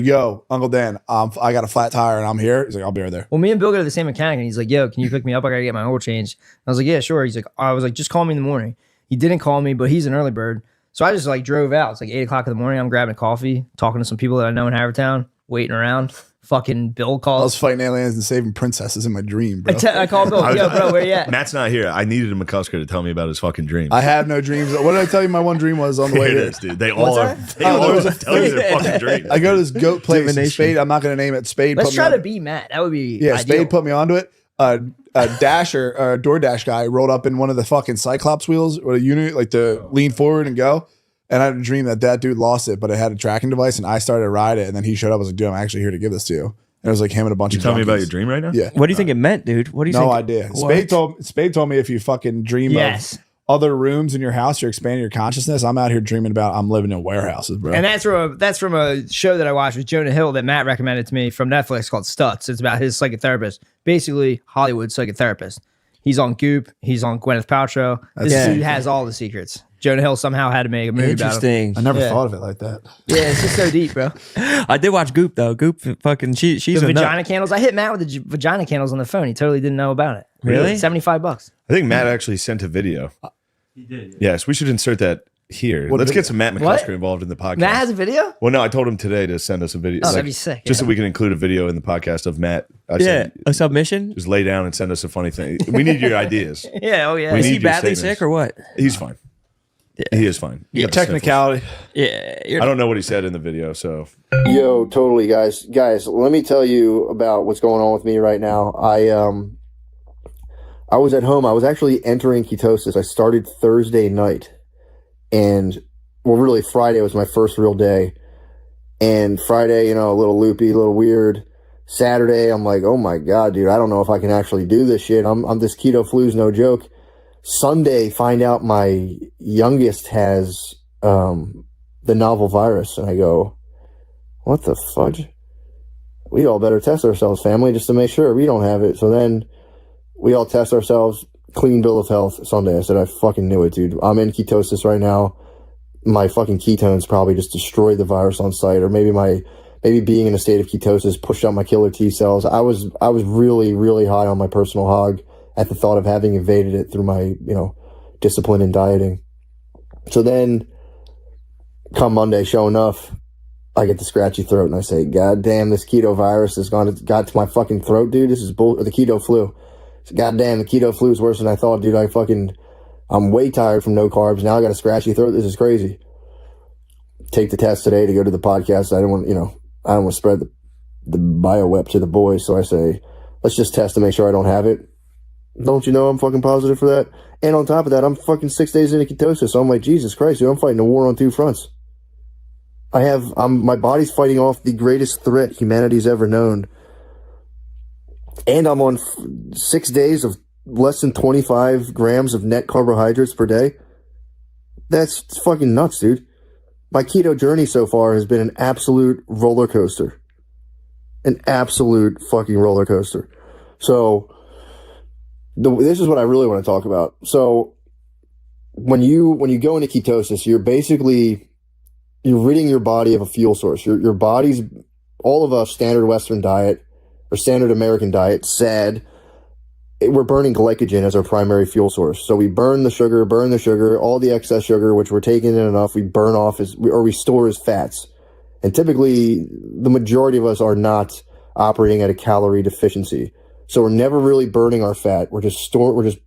Yo, Uncle Dan, I got a flat tire and I'm here. He's like, I'll be right there. Well, me and Bill go to the same mechanic, and he's like, yo, can you pick me up? I gotta get my oil changed. I was like, yeah, sure. He's like, I was like, just call me in the morning. He didn't call me, but he's an early bird. So I just like drove out. It's like 8 o'clock in the morning. I'm grabbing coffee, talking to some people that I know in Havertown, waiting around. Fucking Bill calls. I was fighting aliens and saving princesses in my dream, bro. I called Bill. Yo, bro, where you at? Matt's not here. I needed a McCusker to tell me about his fucking dreams. I have no dreams. What did I tell you my one dream was on the way Here it here? is, dude. They all are. They all there was tell you their fucking dreams. I go to this goat place in Spade. I'm not going to name it. Spade. Let's put try me to be Matt. That would be Yeah, ideal. Spade put me onto it. A Dasher, a DoorDash guy rolled up in one of the fucking Cyclops wheels with a unit, like to lean forward and go. And I had a dream that dude lost it, but it had a tracking device, and I started to ride it. And then he showed up. I was like, dude, I'm actually here to give this to you. And it was like him and a bunch of Tell me junkies. about your dream right now? Yeah. What do you think it meant, dude? What do you think? No idea. Spade told me if you fucking dream of other rooms in your house, you're expanding your consciousness. I'm out here dreaming about I'm living in warehouses, bro. And that's from a show that I watched with Jonah Hill that Matt recommended to me from Netflix called Stutz. It's about his psychotherapist, basically Hollywood psychotherapist. He's on Goop. He's on Gwyneth Paltrow. This dude has all the secrets. Jonah Hill somehow had to make a movie about him. Interesting. I never thought of it like that. Yeah, it's just so deep, bro. I did watch Goop though. Goop fucking she's The a nut. vagina candles. I hit Matt with the vagina candles on the phone. He totally didn't know about it. Really? $75. I think Matt actually sent a video. He did. Yes, we should insert that here. What Let's video? get some Matt McCusker involved in the podcast. Matt has a video? Well, no, I told him today to send us a video. Oh, that'd be sick. Just so we can include a video in the podcast of Matt. I said, a submission. just lay down and send us a funny thing. We need your ideas. Yeah, oh yeah. We Is need he your badly statements. sick or what? He's fine. He is fine. He got the Technicality. Yeah, sniffles. I don't know what he said in the video, so Yo, totally, guys. Guys, let me tell you about what's going on with me right now. I was at home. I was actually entering ketosis. I started Thursday night, and well, really Friday was my first real day. And Friday, a little loopy, a little weird. Saturday, I'm like, oh my god, dude, I don't know if I can actually do this shit. I'm this keto flu's no joke. Sunday, find out my youngest has the novel virus, and I go, what the fudge? We all better test ourselves, family, just to make sure we don't have it. So then we all test ourselves, clean bill of health Sunday. I said, I fucking knew it, dude. I'm in ketosis right now. My fucking ketones probably just destroyed the virus on site, or maybe being in a state of ketosis pushed out my killer T cells. I was really, really high on my personal hog at the thought of having evaded it through my, discipline and dieting. So then come Monday, sure enough, I get the scratchy throat and I say, God damn, this keto virus has got to my fucking throat, dude. This is the keto flu. So, God damn, the keto flu is worse than I thought, dude. I'm way tired from no carbs. Now I got a scratchy throat. This is crazy. Take the test today to go to the podcast. I don't want to spread the bioweb to the boys. So I say, let's just test to make sure I don't have it. Don't you know I'm fucking positive for that? And on top of that, I'm fucking 6 days into ketosis. So I'm like, Jesus Christ, dude, I'm fighting a war on two fronts. My body's fighting off the greatest threat humanity's ever known. And I'm on 6 days of less than 25 grams of net carbohydrates per day. That's fucking nuts, dude. My keto journey so far has been an absolute roller coaster. An absolute fucking roller coaster. So this is what I really want to talk about. So when you go into ketosis, you're ridding your body of a fuel source. Your body's, all of us, standard Western diet or standard American diet, said we're burning glycogen as our primary fuel source. So we burn the sugar, all the excess sugar, which we're taking in enough, we burn off we store as fats. And typically the majority of us are not operating at a calorie deficiency. So we're never really burning our fat. We're just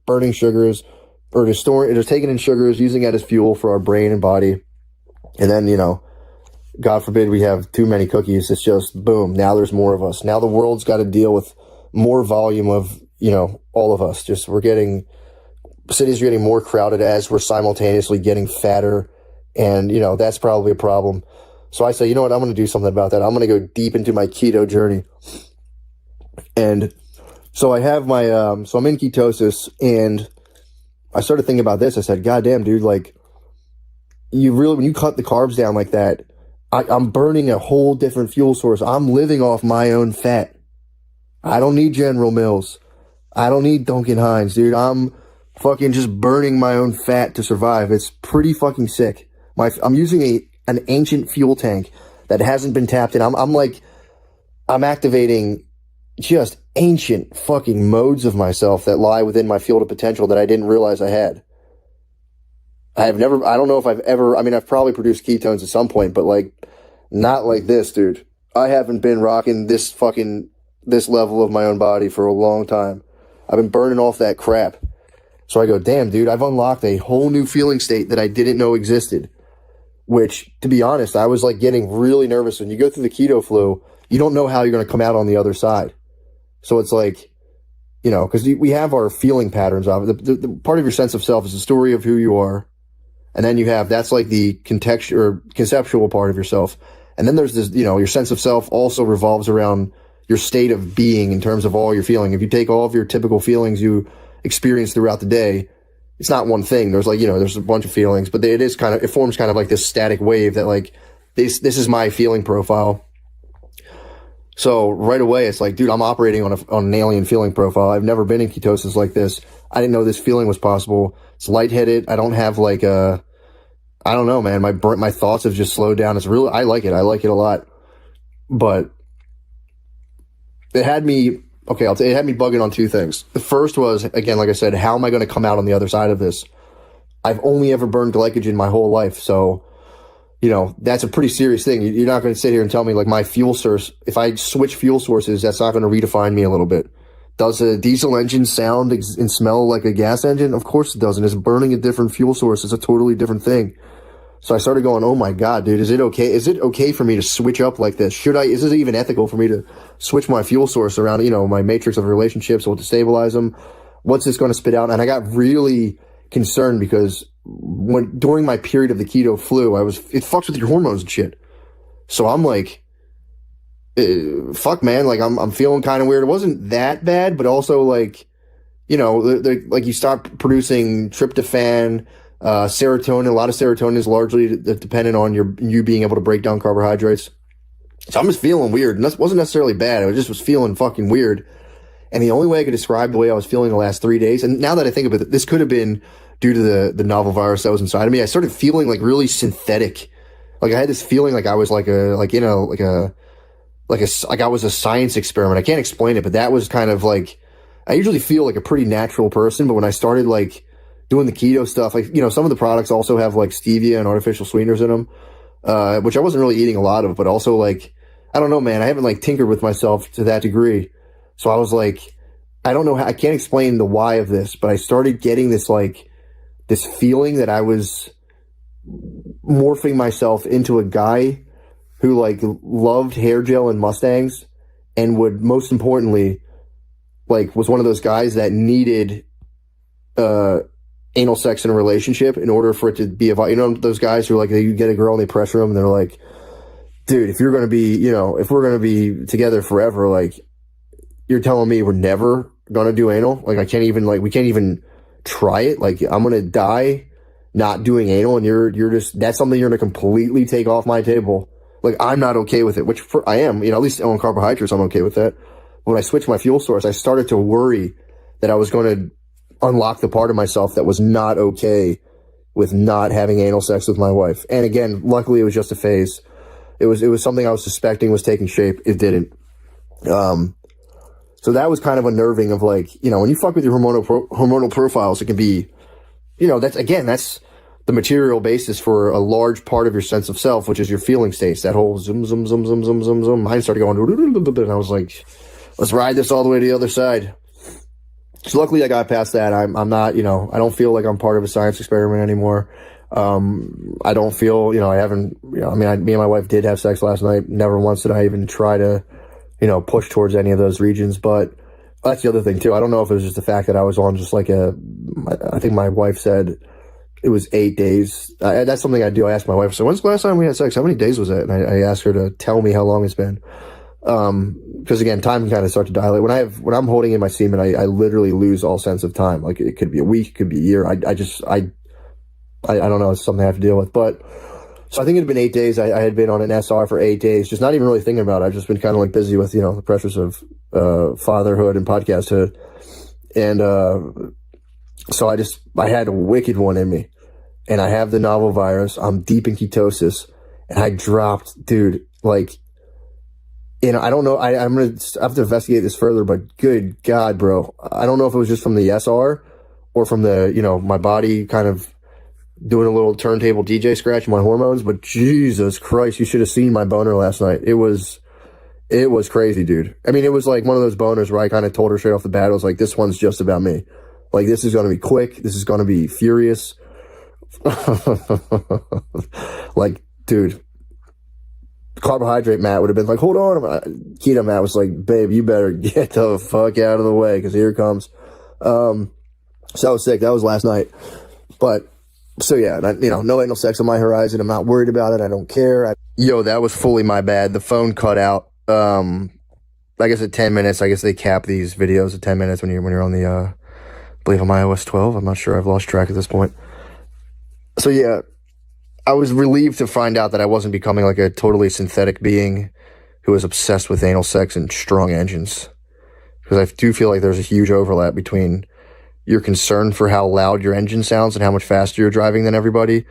burning sugars, or just taking in sugars, using that as fuel for our brain and body. And then, God forbid we have too many cookies. It's just boom. Now there's more of us. Now the world's got to deal with more volume of, all of us. Cities are getting more crowded as we're simultaneously getting fatter. And, that's probably a problem. So I say, you know what? I'm going to do something about that. I'm going to go deep into my keto journey. And so I have my, so I'm in ketosis, and I started thinking about this. I said, God damn, dude, like, when you cut the carbs down like that, I'm burning a whole different fuel source. I'm living off my own fat. I don't need General Mills. I don't need Duncan Hines, dude. I'm fucking just burning my own fat to survive. It's pretty fucking sick. I'm using an ancient fuel tank that hasn't been tapped in. I'm activating just ancient fucking modes of myself that lie within my field of potential that I didn't realize I had. I don't know if I've probably produced ketones at some point, but like, not like this, dude. I haven't been rocking this level of my own body for a long time. I've been burning off that crap. So I go, damn, dude, I've unlocked a whole new feeling state that I didn't know existed. Which, to be honest, I was like getting really nervous. When you go through the keto flu, you don't know how you're going to come out on the other side. So it's like, you know, because we have our feeling patterns of it. The part of your sense of self is the story of who you are. And then that's like the conceptual part of yourself. And then there's this, you know, your sense of self also revolves around your state of being in terms of all your feeling. If you take all of your typical feelings you experience throughout the day, it's not one thing. There's like, you know, there's a bunch of feelings, but it forms kind of like this static wave that like, this is my feeling profile. So right away, it's like, dude, I'm operating on an alien feeling profile. I've never been in ketosis like this. I didn't know this feeling was possible. It's lightheaded. I don't have like I don't know, man. My thoughts have just slowed down. It's really, I like it. I like it a lot. But it had me bugging on two things. The first was, again, like I said, how am I going to come out on the other side of this? I've only ever burned glycogen my whole life. So, you know, that's a pretty serious thing. You're not going to sit here and tell me like my fuel source, if I switch fuel sources, that's not going to redefine me a little bit. Does a diesel engine sound and smell like a gas engine? Of course it doesn't. It's burning a different fuel source. It's a totally different thing. So I started going, oh my God, dude, is it okay? Is it okay for me to switch up like this? Is it even ethical for me to switch my fuel source around, you know, my matrix of relationships or to stabilize them? What's this going to spit out? And I got really concerned because during my period of the keto flu, it fucks with your hormones and shit. So I'm like, fuck, man, like I'm feeling kind of weird. It wasn't that bad, but also like, you know, like you stop producing tryptophan, serotonin. A lot of serotonin is largely dependent on you being able to break down carbohydrates. So I'm just feeling weird. And that wasn't necessarily bad. I just was feeling fucking weird. And the only way I could describe the way I was feeling the last 3 days, and now that I think of it, this could have been due to the novel virus that was inside of me. I started feeling like really synthetic. Like I had this feeling like I was like I was a science experiment. I can't explain it, but that was kind of like, I usually feel like a pretty natural person, but when I started like doing the keto stuff, like, you know, some of the products also have like stevia and artificial sweeteners in them, which I wasn't really eating a lot of, but also like, I don't know, man, I haven't like tinkered with myself to that degree. So I was like, I don't know how, I can't explain the why of this, but I started getting this feeling that I was morphing myself into a guy who like loved hair gel and Mustangs and would, most importantly, like was one of those guys that needed anal sex in a relationship in order for it to be you know, those guys who are like, you get a girl and they pressure them and they're like, dude, if you're going to be, you know, if we're going to be together forever, like you're telling me we're never going to do anal? Like we can't even try it. Like I'm going to die not doing anal and you're just, that's something you're going to completely take off my table. Like I'm not okay with it, which I am, you know, at least on carbohydrates, I'm okay with that. When I switched my fuel source, I started to worry that I was going to unlock the part of myself that was not okay with not having anal sex with my wife. And again, luckily it was just a phase. It was something I was suspecting was taking shape. It didn't. So that was kind of unnerving of like, you know, when you fuck with your hormonal profiles, it can be, you know, that's the material basis for a large part of your sense of self, which is your feeling states. That whole zoom, zoom, zoom, zoom, zoom, zoom, zoom. Mine started going, and I was like, let's ride this all the way to the other side. So luckily I got past that. I'm not, you know, I don't feel like I'm part of a science experiment anymore. I don't feel, you know, I haven't, you know, I mean, me and my wife did have sex last night. Never once did I even try to, you know, push towards any of those regions. But that's the other thing too. I don't know if it was just the fact that I was on just like I think my wife said it was 8 days. That's something I do. I asked my wife, so when's the last time we had sex? How many days was it? And I asked her to tell me how long it's been. Because again, time can kind of start to dilate. When I'm holding in my semen, I literally lose all sense of time. Like it could be a week, it could be a year. I don't know. It's something I have to deal with. But so I think it had been 8 days. I had been on an SR for 8 days, just not even really thinking about it. I've just been kind of like busy with, you know, the pressures of fatherhood and podcasthood. And so I had a wicked one in me. And I have the novel virus. I'm deep in ketosis. And I dropped, dude, Like, I don't know. I'm going to have to investigate this further, but good God, bro. I don't know if it was just from the SR or from the, my body kind of doing a little turntable DJ scratch my hormones, but Jesus Christ, you should have seen my boner last night. It was crazy, dude. I mean, it was like one of those boners where I kind of told her straight off the bat, I was like, this one's just about me. Like, this is going to be quick. This is going to be furious. Like, dude, carbohydrate Matt would have been like, hold on. Keto Matt was like, babe, you better get the fuck out of the way because here it comes. So I was sick. That was last night. But, so yeah, no anal sex on my horizon. I'm not worried about it. I don't care. That was fully my bad. The phone cut out. I guess at 10 minutes, I guess they cap these videos at 10 minutes when you're on the, I believe I'm iOS 12. I'm not sure. I've lost track at this point. So yeah, I was relieved to find out that I wasn't becoming like a totally synthetic being who was obsessed with anal sex and strong engines. Because I do feel like there's a huge overlap between your concern for how loud your engine sounds and how much faster you're driving than everybody,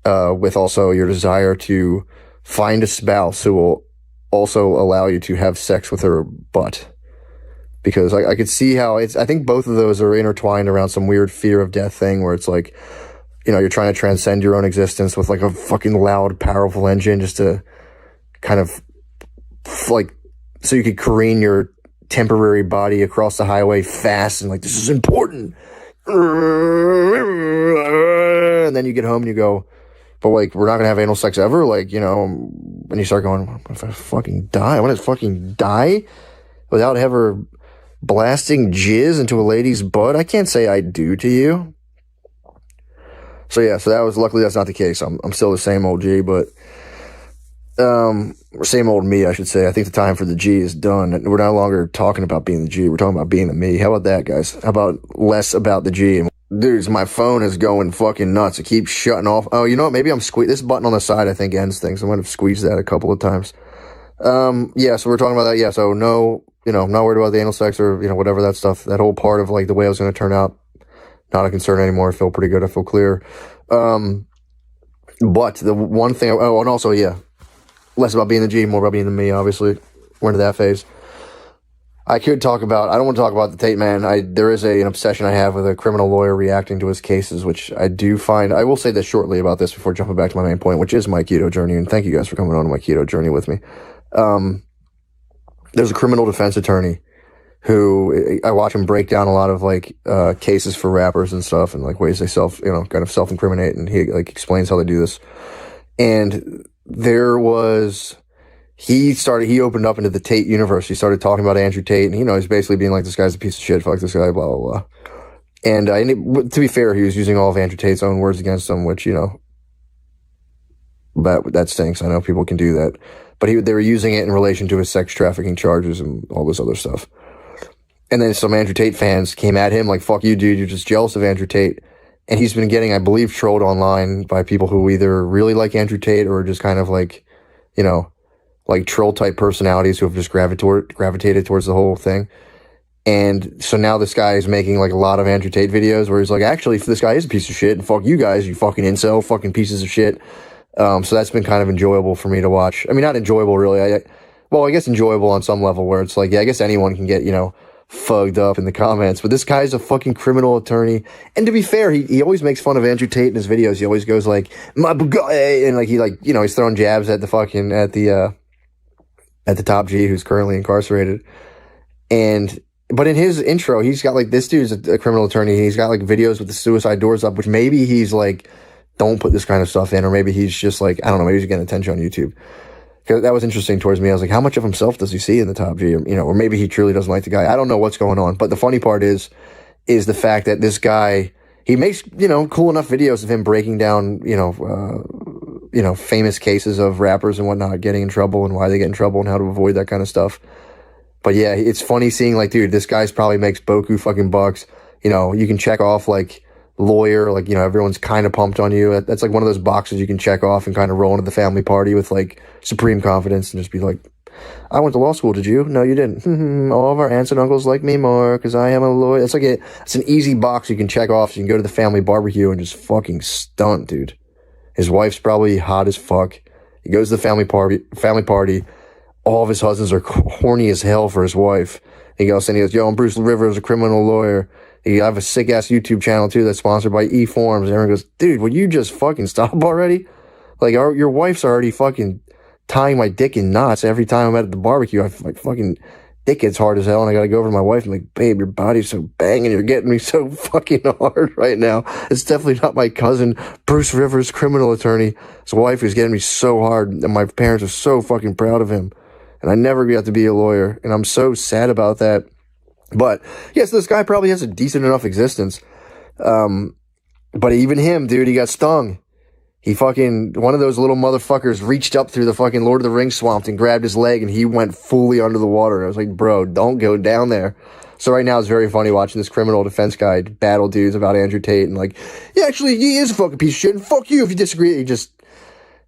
with also your desire to find a spouse who will also allow you to have sex with her butt. Because I could see how I think both of those are intertwined around some weird fear of death thing where it's like, you're trying to transcend your own existence with like a fucking loud, powerful engine just to kind of like, so you could careen your temporary body across the highway fast and like, this is important. And then you get home and you go, but like, we're not going to have anal sex ever. Like, when you start going, what if I fucking die? I want to fucking die without ever blasting jizz into a lady's butt. I can't say I do to you. So yeah, luckily that's not the case. I'm still the same old G, but, same old me, I should say. I think the time for the G is done. We're no longer talking about being the G. We're talking about being the me. How about that, guys? How about less about the G? Dudes, my phone is going fucking nuts. It keeps shutting off. Oh, you know what? Maybe I'm this button on the side, I think, ends things. I might have squeezed that a couple of times. Yeah, so we're talking about that. Yeah, so no, I'm not worried about the anal sex or, whatever that stuff, that whole part of like the way it was going to turn out. Not a concern anymore. I feel pretty good. I feel clear. But the one thing, and also, yeah, less about being the G, more about being the me, obviously. We're into that phase. I don't want to talk about the Tate man. There is an obsession I have with a criminal lawyer reacting to his cases, which I do find, I will say this shortly about this before jumping back to my main point, which is my keto journey. And thank you guys for coming on my keto journey with me. There's a criminal defense attorney who I watch him break down a lot of like cases for rappers and stuff and like ways they kind of self-incriminate, and he like explains how they do this. And he opened up into the Tate universe. He started talking about Andrew Tate, and he's basically being like, this guy's a piece of shit, fuck this guy, blah blah blah. And to be fair, he was using all of Andrew Tate's own words against him, which that stinks. I know people can do that, but they were using it in relation to his sex trafficking charges and all this other stuff. And then some Andrew Tate fans came at him like, fuck you, dude, you're just jealous of Andrew Tate. And he's been getting, I believe, trolled online by people who either really like Andrew Tate or just kind of like, like troll type personalities who have just gravitated towards the whole thing. And so now this guy is making like a lot of Andrew Tate videos where he's like, actually, this guy is a piece of shit and fuck you guys, you fucking incel, fucking pieces of shit. So that's been kind of enjoyable for me to watch. I mean, not enjoyable really. I guess enjoyable on some level where it's like, yeah, I guess anyone can get, fucked up in the comments, but this guy's a fucking criminal attorney. And to be fair, he always makes fun of Andrew Tate in his videos. He always goes like, my guy, and like he's throwing jabs at the fucking at the top G who's currently incarcerated. But in his intro, he's got like, this dude's a criminal attorney. He's got like videos with the suicide doors up, which maybe he's like, don't put this kind of stuff in, or maybe he's just like, I don't know, maybe he's getting attention on YouTube. That was interesting towards me. I was like, how much of himself does he see in the top G? Or maybe he truly doesn't like the guy. I don't know what's going on. But the funny part is the fact that this guy, he makes, cool enough videos of him breaking down, famous cases of rappers and whatnot getting in trouble and why they get in trouble and how to avoid that kind of stuff. But yeah, it's funny seeing like, dude, this guy's probably makes boku fucking bucks. You can check off like lawyer, like, everyone's kind of pumped on you. That's like one of those boxes you can check off and kind of roll into the family party with like supreme confidence and just be like, I went to law school, did you? No, you didn't. All of our aunts and uncles like me more because I am a lawyer. It's an easy box you can check off, so you can go to the family barbecue and just fucking stunt, dude. His wife's probably hot as fuck. He goes to the family party. All of his husbands are horny as hell for his wife. He goes, yo, I'm Bruce Rivers, a criminal lawyer. I have a sick ass YouTube channel too that's sponsored by eForms. And everyone goes, dude, will you just fucking stop already? Like, your wife's already fucking tying my dick in knots every time I'm at the barbecue. I like fucking dick gets hard as hell, and I gotta go over to my wife and like, babe, your body's so banging, you're getting me so fucking hard right now. It's definitely not my cousin Bruce Rivers, criminal attorney. His wife is getting me so hard, and my parents are so fucking proud of him. And I never got to be a lawyer, and I'm so sad about that. But yes, this guy probably has a decent enough existence. But even him, dude, he got stung. He fucking, one of those little motherfuckers reached up through the fucking Lord of the Rings swamp and grabbed his leg, and he went fully under the water. I was like, bro, don't go down there. So right now it's very funny watching this criminal defense guy battle dudes about Andrew Tate, and like, yeah, actually, he is a fucking piece of shit, and fuck you if you disagree.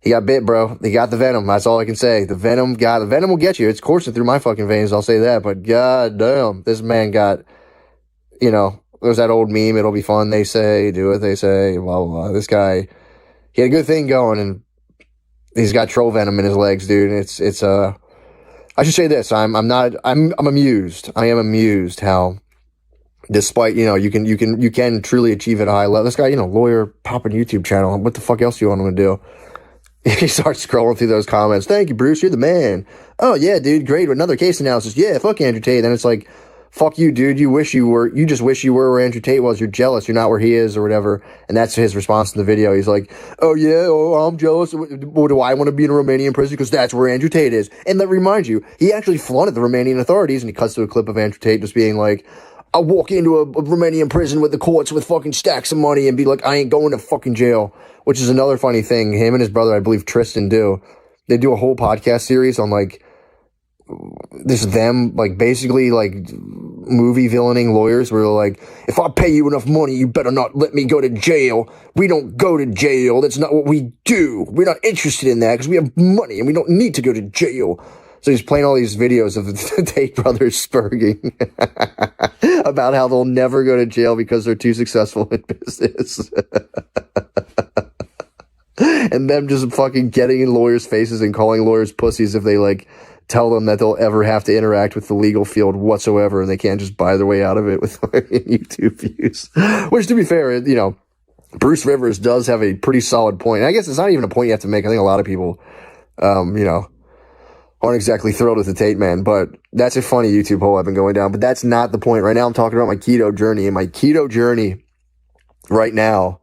He got bit, bro. He got the venom. That's all I can say. The venom will get you. It's coursing through my fucking veins. I'll say that. But god damn, this man got, there's that old meme. It'll be fun. They say, do what they say, blah, blah, blah. This guy, he had a good thing going, and he's got troll venom in his legs, dude. It's I should say this. I'm amused. I am amused how, despite, you can truly achieve at a high level. This guy, lawyer, popping YouTube channel. What the fuck else do you want him to do? He starts scrolling through those comments. Thank you, Bruce. You're the man. Oh, yeah, dude. Great. Another case analysis. Yeah, fuck Andrew Tate. Then it's like, fuck you, dude. You just wish you were where Andrew Tate was. You're jealous. You're not where he is or whatever. And that's his response to the video. He's like, oh, yeah, I'm jealous. Well, do I want to be in a Romanian prison? Because that's where Andrew Tate is. And that reminds you, he actually flaunted the Romanian authorities, and he cuts to a clip of Andrew Tate just being like, I'll walk into a Romanian prison with the courts with fucking stacks of money and be like, I ain't going to fucking jail. Which is another funny thing. Him and his brother, I believe Tristan, do. They do a whole podcast series on like this them like basically like movie villaining lawyers where they're like, if I pay you enough money, you better not let me go to jail. We don't go to jail. That's not what we do. We're not interested in that because we have money and we don't need to go to jail. So he's playing all these videos of the Tate brothers spurging about how they'll never go to jail because they're too successful in business. And them just fucking getting in lawyers' faces and calling lawyers pussies if they like tell them that they'll ever have to interact with the legal field whatsoever, and they can't just buy their way out of it with YouTube views. Which, to be fair, Bruce Rivers does have a pretty solid point. And I guess it's not even a point you have to make. I think a lot of people, aren't exactly thrilled with the Tate man, but that's a funny YouTube hole I've been going down. But that's not the point. Right now I'm talking about my keto journey, and my keto journey right now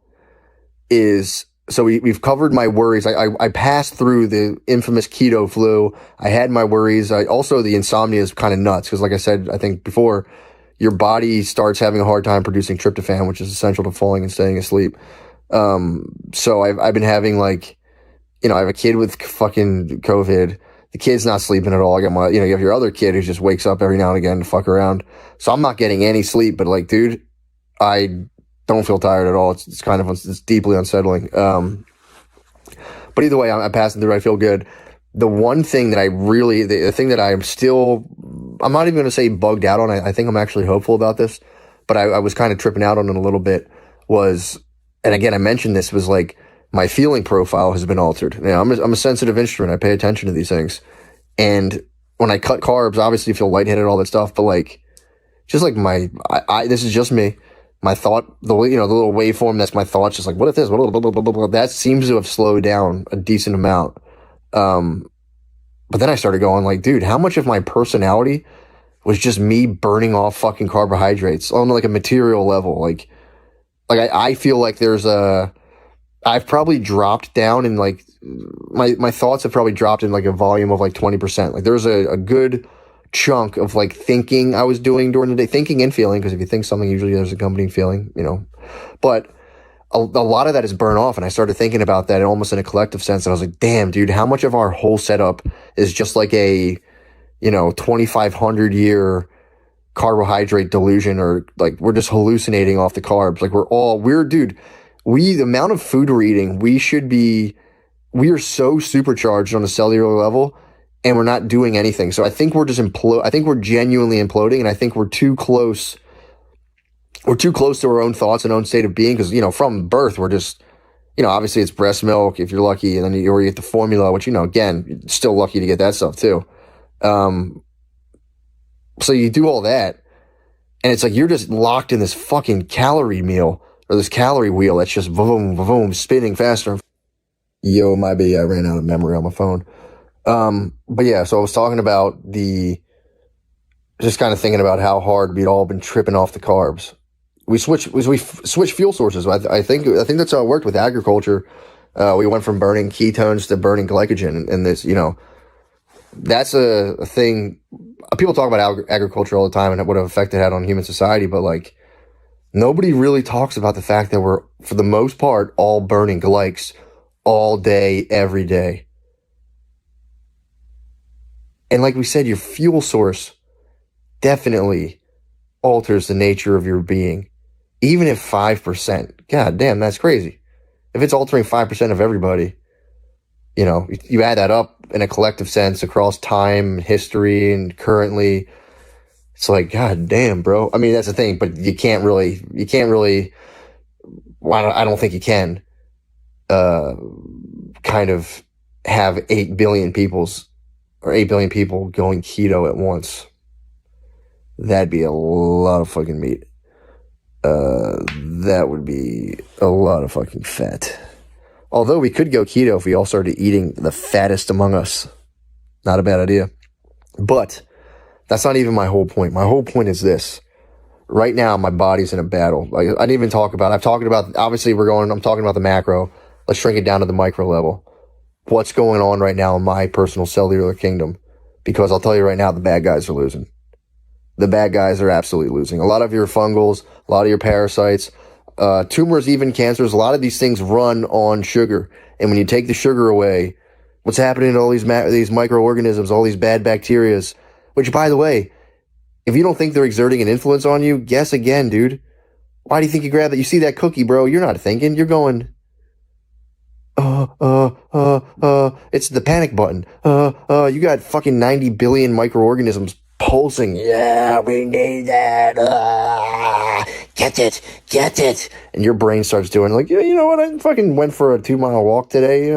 is, so we've covered my worries. I passed through the infamous keto flu. I had my worries. Also, the insomnia is kind of nuts because, like I said, I think before, your body starts having a hard time producing tryptophan, which is essential to falling and staying asleep. So I've been having like, I have a kid with fucking COVID. The kid's not sleeping at all. I got my, you have your other kid who just wakes up every now and again to fuck around. So I'm not getting any sleep, but like, dude, I don't feel tired at all. It's kind of, it's deeply unsettling. But either way, I'm passing through. I feel good. The one thing that the thing that I'm not even going to say bugged out on. I think I'm actually hopeful about this, but I was kind of tripping out on it a little bit was, and again, I mentioned this, was like, my feeling profile has been altered. I'm a sensitive instrument. I pay attention to these things. And when I cut carbs, obviously I feel lightheaded, all that stuff, but like, just like this is just me. My thought, the little waveform, that's my thoughts, just like, what if this, blah, blah, blah, blah, blah, that seems to have slowed down a decent amount. But then I started going like, dude, how much of my personality was just me burning off fucking carbohydrates on like a material level? Like I feel like I've probably dropped down in like, my thoughts have probably dropped in like a volume of like 20%. Like there's a good chunk of like thinking I was doing during the day, thinking and feeling, because if you think something, usually there's accompanying feeling, but a lot of that is burn off. And I started thinking about that almost in a collective sense. And I was like, damn, dude, how much of our whole setup is just like a, 2,500 year carbohydrate delusion, or like we're just hallucinating off the carbs. Like the amount of food we're eating, we are so supercharged on a cellular level, and we're not doing anything. So I think we're just I think we're genuinely imploding, and I think we're too close. We're too close to our own thoughts and own state of being, because, from birth, we're just, obviously it's breast milk if you're lucky, and then you get the formula, which, again, you're still lucky to get that stuff too. So you do all that, and it's like you're just locked in this fucking calorie meal or this calorie wheel that's just boom, boom, spinning faster. Yo, my bad, I ran out of memory on my phone. But yeah, so I was talking about just kind of thinking about how hard we'd all been tripping off the carbs. We switched fuel sources. I think that's how it worked with agriculture. We went from burning ketones to burning glycogen, and this, that's a thing. People talk about agriculture all the time and what effect it had on human society, but like nobody really talks about the fact that we're, for the most part, all burning glycs all day, every day. And like we said, your fuel source definitely alters the nature of your being. Even if 5%, god damn, that's crazy. If it's altering 5% of everybody, you add that up in a collective sense across time, history, and currently, it's like, god damn, bro. I mean, that's the thing, but you can't really, well, I don't think you can, kind of have 8 billion people going keto at once. That'd be a lot of fucking meat. That would be a lot of fucking fat. Although we could go keto if we all started eating the fattest among us. Not a bad idea. But that's not even my whole point. My whole point is this. Right now, my body's in a battle. Like I didn't even talk about, obviously I'm talking about the macro. Let's shrink it down to the micro level. What's going on right now in my personal cellular kingdom? Because I'll tell you right now, the bad guys are losing. The bad guys are absolutely losing. A lot of your fungals, a lot of your parasites, tumors, even cancers, a lot of these things run on sugar. And when you take the sugar away, what's happening to all these microorganisms, all these bad bacterias, which, by the way, if you don't think they're exerting an influence on you, guess again, dude. Why do you think you grab that? You see that cookie, bro. You're not thinking. You're going, it's the panic button. You got fucking 90 billion microorganisms pulsing. Yeah, we need that. Get it. And your brain starts doing like, yeah, you know what? I fucking went for a 2-mile walk today. It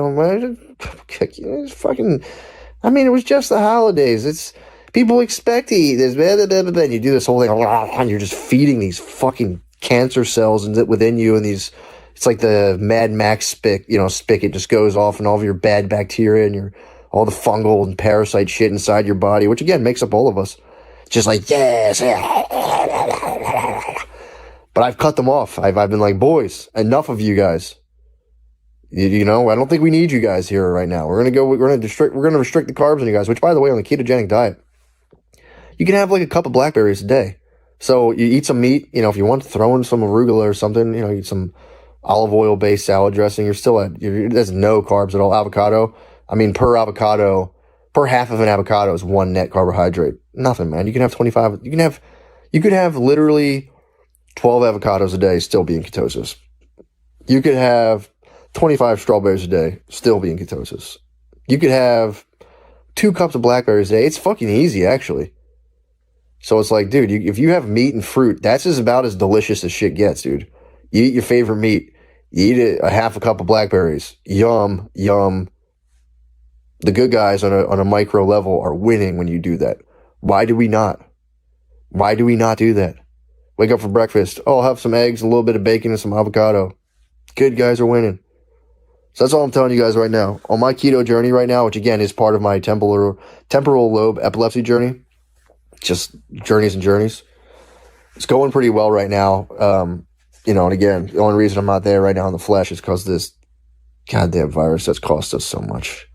was just the holidays. It's people expect to eat this. And you do this whole thing, and you're just feeding these fucking cancer cells within you, and these. It's like the Mad Max spigot just goes off, and all of your bad bacteria and all the fungal and parasite shit inside your body, which again makes up all of us. Just like, yes. But I've cut them off. I've been like, boys, enough of you guys. I don't think we need you guys here right now. We're gonna restrict the carbs on you guys, which, by the way, on the ketogenic diet, you can have like a cup of blackberries a day. So you eat some meat, if you want to throw in some arugula or something, eat some olive oil based salad dressing, there's no carbs at all. Avocado, per half of an avocado is 1 net carbohydrate. Nothing, man. You can have 25. You could have literally 12 avocados a day, still be in ketosis. You could have 25 strawberries a day, still be in ketosis. You could have 2 cups of blackberries a day. It's fucking easy, actually. So it's like, dude, if you have meat and fruit, that's about as delicious as shit gets, dude. You eat your favorite meat. You eat a half a cup of blackberries. Yum, yum. The good guys on a micro level are winning when you do that. Why do we not? Why do we not do that? Wake up for breakfast. Oh, I'll have some eggs, a little bit of bacon, and some avocado. Good guys are winning. So that's all I'm telling you guys right now. On my keto journey right now, which again is part of my temporal lobe epilepsy journey. Just journeys and journeys. It's going pretty well right now. And again, the only reason I'm not there right now in the flesh is because this goddamn virus that's cost us so much.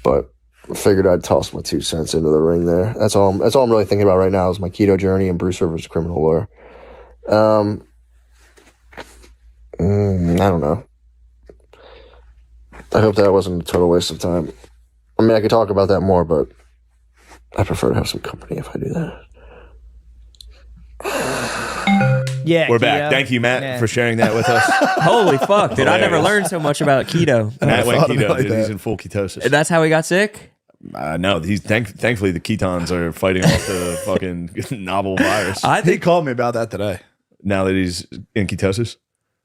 But I figured I'd toss my 2 cents into the ring there. That's all I'm really thinking about right now is my keto journey and Bruce Rivers' criminal lawyer. I don't know. I hope that wasn't a total waste of time. I mean, I could talk about that more, but I prefer to have some company if I do that. Yeah, we're back. Thank you, Matt, for sharing that with us. Holy fuck, dude! I never learned so much about keto. Matt went keto. Dude, he's in full ketosis. And that's how he got sick. No, he's thankfully the ketones are fighting off the fucking novel virus. He called me about that today. Now that he's in ketosis.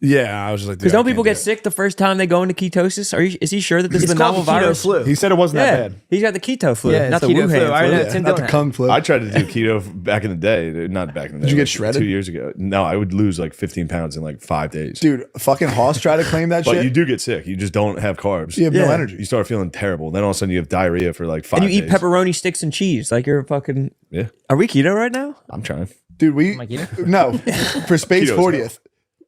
Yeah, I was just like, Because don't people get sick the first time they go into ketosis? Is he sure that this is the novel called keto virus? flu. He said it wasn't Yeah, that bad. he's got the keto flu, Yeah, not the it's keto Wuhan flu. flu. I know, Yeah, Tim not the Dillon. kung flu. I tried to do keto back in the day. Not back in the day. Did you get like shredded? 2 years ago. No, I would lose like 15 pounds in like 5 days. Dude, fucking Hoss tried to claim that But shit. you do get sick. You just don't have carbs. You have no Yeah. energy. You start feeling terrible. Then all of a sudden you have diarrhea for like 5 And you days. eat pepperoni sticks and cheese like you're a fucking. Yeah, Are we keto right now? I'm trying. Dude, we I keto? no for Space Keto's 40th,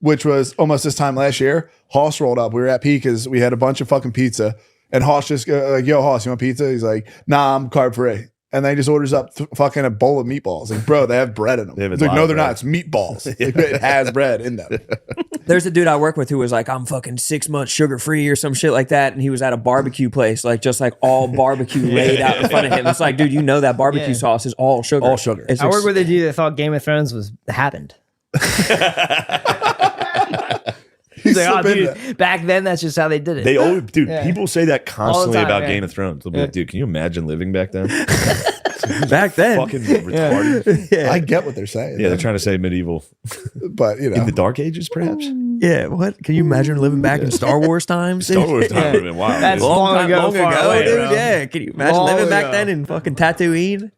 which was almost this time last year. Hoss rolled up. We were at Pika's. We had a bunch of fucking pizza, and Hoss just like, "Yo, Hoss, you want pizza?" He's like, "Nah, I'm carb free." And then he just orders up fucking a bowl of meatballs. Like, bro, they have bread in them. They have It's like, live no, they're bread. not. It's meatballs. Like, it has bread in them. There's a dude I work with who was like, I'm fucking 6 months sugar free or some shit like that. And he was at a barbecue place, like just like all barbecue laid out in front of him. It's like, dude, you know that barbecue Yeah. sauce is all sugar. All sugar. It's I work with a dude that thought Game of Thrones was happened. He's like, oh, slipping dude, back then that's just how they did it. They always, dude. Yeah. People say that constantly time, about yeah. Game of Thrones. They'll be like, dude, can you imagine living back then? back then. Fucking retarded. I get what they're saying. Yeah, they're trying to say medieval but you know, in the Dark Ages, perhaps. Yeah, what? Can you imagine living back in Star Wars times? Star Wars time would have been wild. That's dude. long ago, far away, dude. bro. Yeah, can you imagine Long living back ago. then in fucking Tatooine?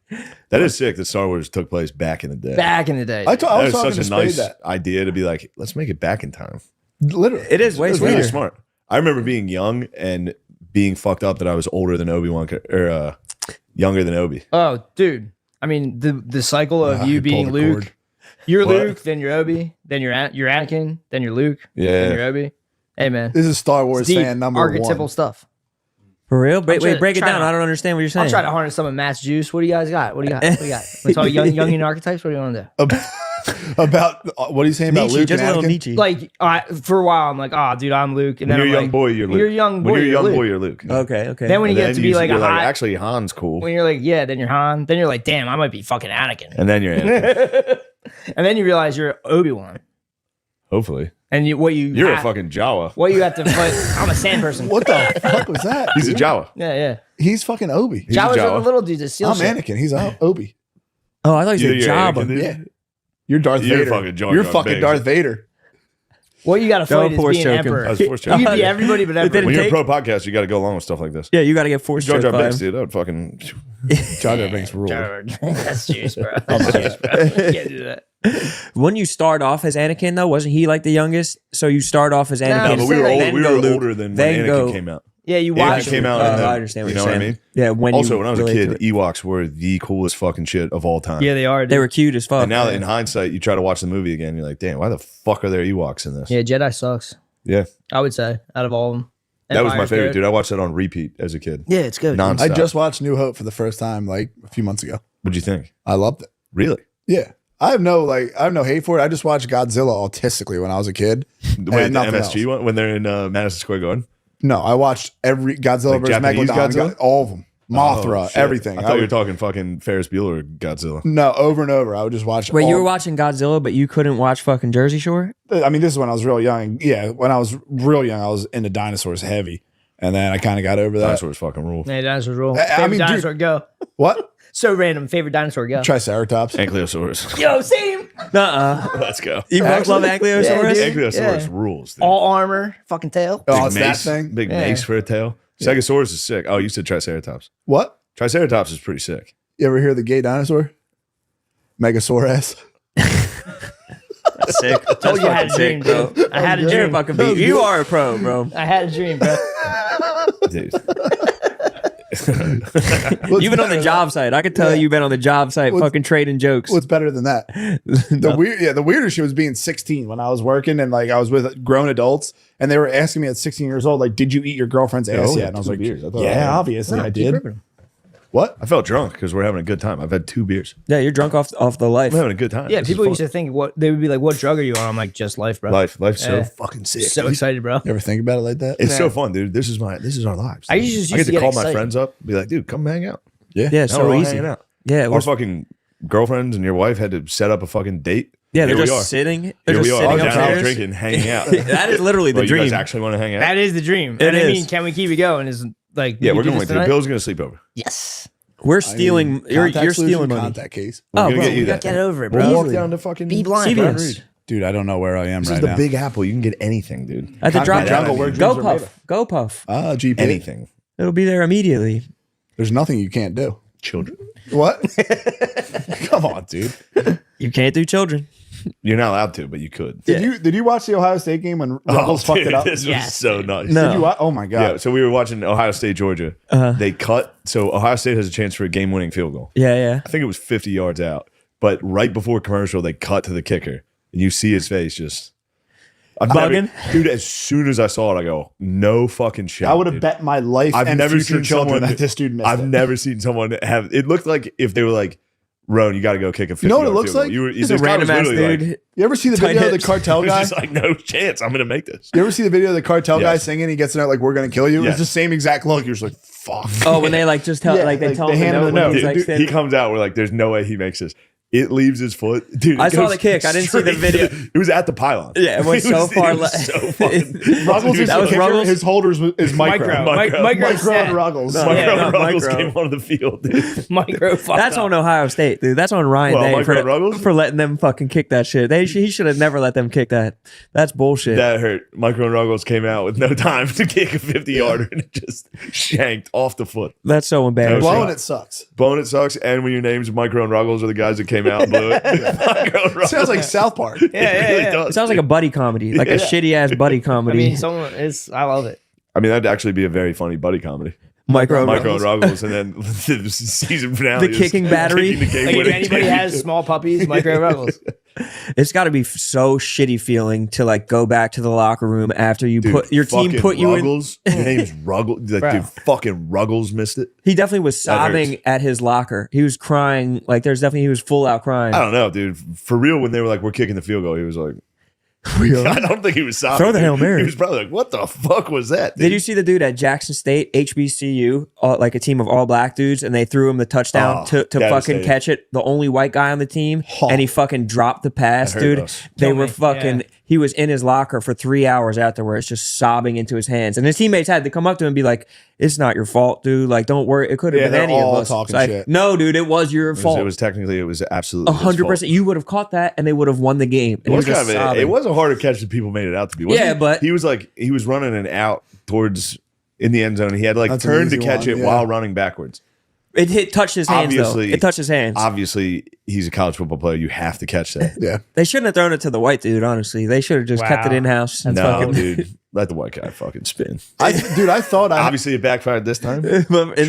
That is sick that Star Wars took place back in the day. Back in the day. I That was is talking such to a Spade nice that idea to be like, let's make it back in time. literally, It is way It's sweeter. really smart. I remember being young and being fucked up that I was older than Obi-Wan or younger than Obi. Oh, dude. I mean, the cycle of Ah, you he being pulled the Luke. cord. You're What? Luke, then you're Obi, then you're Anakin, then you're Luke, then Yeah. you're Obi. Hey, man. This is Star Wars It's deep, fan number archetypal one. stuff. For real? Wait, trying- break it trying down. to- I don't understand what you're saying. I'll try to harness some of Matt's juice. What do you guys got? What do you got? What do you got? We talk Jungian archetypes. What do you want to do? About what are you saying about Nietzsche, Luke just a and little Anakin? Nietzsche. Like, for a while, I'm like, oh, dude, I'm Luke. And When then you're a I'm young like, boy, you're Luke. You're a young boy, When you're a you're young Luke. boy, you're Luke. okay, okay. Then when you And get then to be like a you're hot, actually Han's cool. when you're like, yeah, then you're Han. Then you're like, damn, I might be fucking Anakin. And then you're Anakin. And then you realize you're Obi-Wan. Hopefully. And You're a have- fucking Jawa. What you have to fight. I'm a sand person. What the fuck was that? He's a dude? Jawa. Yeah. He's fucking Obi. He's a Jawas are Jawa. the little dudes that steal I'm shit. Anakin. He's Obi. Oh, I thought you You're said Jabba. Anakin, dude. Yeah. You're Darth You're Vader. fucking Jar You're Jar fucking Binks. Darth Vader. What you got to Don't fight is force being choke him. emperor. I was force You choking. can be everybody but emperor. When you're a Take- pro podcast, you got to go along with stuff like this. Yeah, you got to get force Jar choked Jar by Binks, him. dude. That would fucking. Jar Jar Binks rule. That's juice, bro. That's juice, bro. You can't do that. When you start off as Anakin, though, wasn't he like the youngest? So you start off as Anakin. No, No, but we were, Then old, we go were Luke, older than when then Anakin go- came out. Yeah, you Anakin watch came it. out. Oh, and then, I understand what you you're know saying. what I mean? Yeah, when Also, you when I was a relate kid, to it. Ewoks were the coolest fucking shit of all time. Yeah, they are. They were cute as fuck. And now, in hindsight, you try to watch the movie again. You're like, damn, why the fuck are there Ewoks in this? Yeah, Jedi sucks. Yeah. I would say out of all of them. That was my Empire's favorite, good. dude. I watched that on repeat as a kid. Yeah, it's good. Nonstop. I just watched New Hope for the first time like a few months ago. What'd you think? I loved it. Really? Yeah. I have no hate for it. I just watched Godzilla autistically when I was a kid. Wait, the nothing MSG else. one when they're in Madison Square Garden? No, I watched every Godzilla Like versus Japanese Megalodon, Godzilla? all of them. Mothra, Oh, shit. everything. I thought you were talking fucking Ferris Bueller Godzilla. No, over and over. I would just watch. Wait, you all- were watching Godzilla, but you couldn't watch fucking Jersey Shore? I mean, this is when I was real young. Yeah, when I was real young, I was into dinosaurs heavy, and then I kind of got over that. Dinosaurs fucking rule. Yeah, dinosaurs rule. I Favorite mean, dude- dinosaur, go. What? So random. Favorite dinosaur, go. Triceratops. Ankylosaurus. Yo, same. Nuh-uh. Let's go. You both love Ankylosaurus? Yeah, dude. Ankylosaurus rules. Dude. All armor, fucking tail. Oh, it's that mace, thing. Big Yeah. mace for a tail. Stegosaurus is sick. Oh, you said Triceratops. What? Triceratops is pretty sick. You ever hear of the gay dinosaur? Megasaurus. That's sick. That's Told you I had a fucking dream, sick, bro. dude. I had a You're a dream. fucking beat. You are a pro, bro. I had a dream, bro. Dude. You've been on the job site. I could tell Yeah. you've been on the job site What's- fucking trading jokes. What's better than that? The weirder shit was being 16 when I was working and like I was with grown adults and they were asking me at 16 years old, like, did you eat your girlfriend's ass only yet? had And I was 2 like, beers. I thought I yeah, had- obviously I did. What? I felt drunk because we're having a good time. I've had 2 beers. Yeah, you're drunk off the life. I'm having a good time. Yeah, This is people fun. used to think they would be like, "What drug are you on?" I'm like, "Just life, bro." Life's so Yeah. fucking sick. So dude. excited, bro. You ever think about it like that? It's so Yeah. fun, dude. This is our lives. I used I get to to get call my excited. friends up, be like, dude, come hang out. Yeah. Yeah, Now so we're all easy. hanging out. Yeah, Our we're, fucking girlfriends and your wife had to set up a fucking date. yeah, they're Here we just are. sitting. They're Here just we are, sitting down here upstairs. drinking, hanging out. That is literally the Well, you dream. guys actually want to hang out? That is the dream. It and I is. mean, can we keep it going? Is like, Yeah, we we're can do going this to. tonight? Bill's going to sleep over. Yes. We're stealing. You're Contact solution, stealing money. Contact case. We're Oh, gonna bro, get you We that. gotta get over it, bro. We'll walk Easily. down to fucking Be blind, bro. CVS. Dude, I don't know where I am This right is the now. Big Apple. You can get anything, dude. At the Concrete drop jungle where Go dreams are made Puff. Go Puff. GP. Anything. It'll be there immediately. There's nothing you can't do. Children. What? Come on, dude. You can't do children. You're not allowed to, but you could. Did you watch the Ohio State game when Ruggles fucked dude, it up? This Yes, was so nice. No. Did you oh my god. Yeah, so we were watching Ohio State, Georgia. They cut. So Ohio State has a chance for a game-winning field goal. Yeah. I think it was 50 yards out. But right before commercial, they cut to the kicker. And you see his face just... Bugging? Dude, as soon as I saw it, I go, no fucking shot. I would have dude. bet my life I've and never future seen children someone that this dude missed I've it. never seen someone have... It looked like if they were like, Rone, you got to go kick a 50 know what it looks like? He's a random ass dude. You ever see the Tight video of the hips. cartel It was guy? just like, no chance. I'm going to make this. You ever see the video of the cartel guy Yes. singing? He gets in there like, we're going to kill you. Yes. It's the same exact look. You're just like, fuck. Oh, when they like just tell, Yeah, like they like, tell they him hand the him the note when note. he's Dude, like dude, standing. he comes out. We're like, there's no way he makes this. It leaves his foot. Dude, I it saw goes the kick. I didn't see the straight video. to it was at the pylon. Yeah, it went so far left. So fucking, Ruggles is That the was kicker. Ruggles? His holders is micro. Micro. Micro snap. and Ruggles. No. Micro Yeah, not Ruggles micro. came onto the field. Dude. Micro fuck That's up. on Ohio State, dude. That's on Ryan Well, Day Micro Ruggles? for letting them fucking kick that shit. He should have never let them kick that. That's bullshit. That hurt. Micro Ruggles came out with no time to kick a 50-yarder and it just shanked off the foot. That's so embarrassing. Blowing it sucks. Blowing it sucks. And when your name's Micro and Ruggles are the guys that came out and blew it. Micro and Ruggles. Sounds like South Park. It really does. It sounds like a buddy comedy, like a shitty ass buddy I comedy. mean, I love it. I mean, that'd actually be a very funny buddy comedy. Micro Micro and Ruggles, and then the season finale. The is kicking battery. kicking the game Like if winning anybody has championship. small puppies, Micro Rebels. It's got to be so shitty feeling to like go back to the locker room after you Dude, put your team fucking put you in. Ruggles, your name's Ruggles. Like, Bro. dude, fucking Ruggles missed it. He definitely was That hurts. sobbing at his locker. He was crying. Like he was full out crying. I don't know, dude. For real, when they were like, "We're kicking the field goal," he was like, I don't think he was sobbing. Throw the Hail Mary. He was probably like, "What the fuck was that?" Dude? Did you see the dude at Jackson State, HBCU, like a team of all black dudes, and they threw him the touchdown Oh, to fucking devastating. catch it? The only white guy on the team, and he fucking dropped the pass, That hurt dude. us. They Tell were me. fucking. Yeah. He was in his locker for 3 hours afterwards, just sobbing into his hands, and his teammates had to come up to him and be like, "It's not your fault, dude. Like, don't worry. It could have Yeah, been they're any of all us." talking It's like, shit. no, dude, it was your fault. It was technically, it was absolutely his 100%. fault. You would have caught that, and they would have won the game. It And was he kind just of a, sobbing. it was a harder catch than people made it out to be. wasn't Yeah, he? but- he was running an out towards in the end zone. He had to like That's an turn to easy catch one, it yeah. while running backwards. It touched his hands, Obviously, though. It touched his hands. Obviously, he's a college football player. You have to catch that. Yeah. They shouldn't have thrown it to the white dude, honestly. They should have just kept it Wow. in house. No, dude, let the white guy fucking spin. I thought Obviously, it backfired this time. in the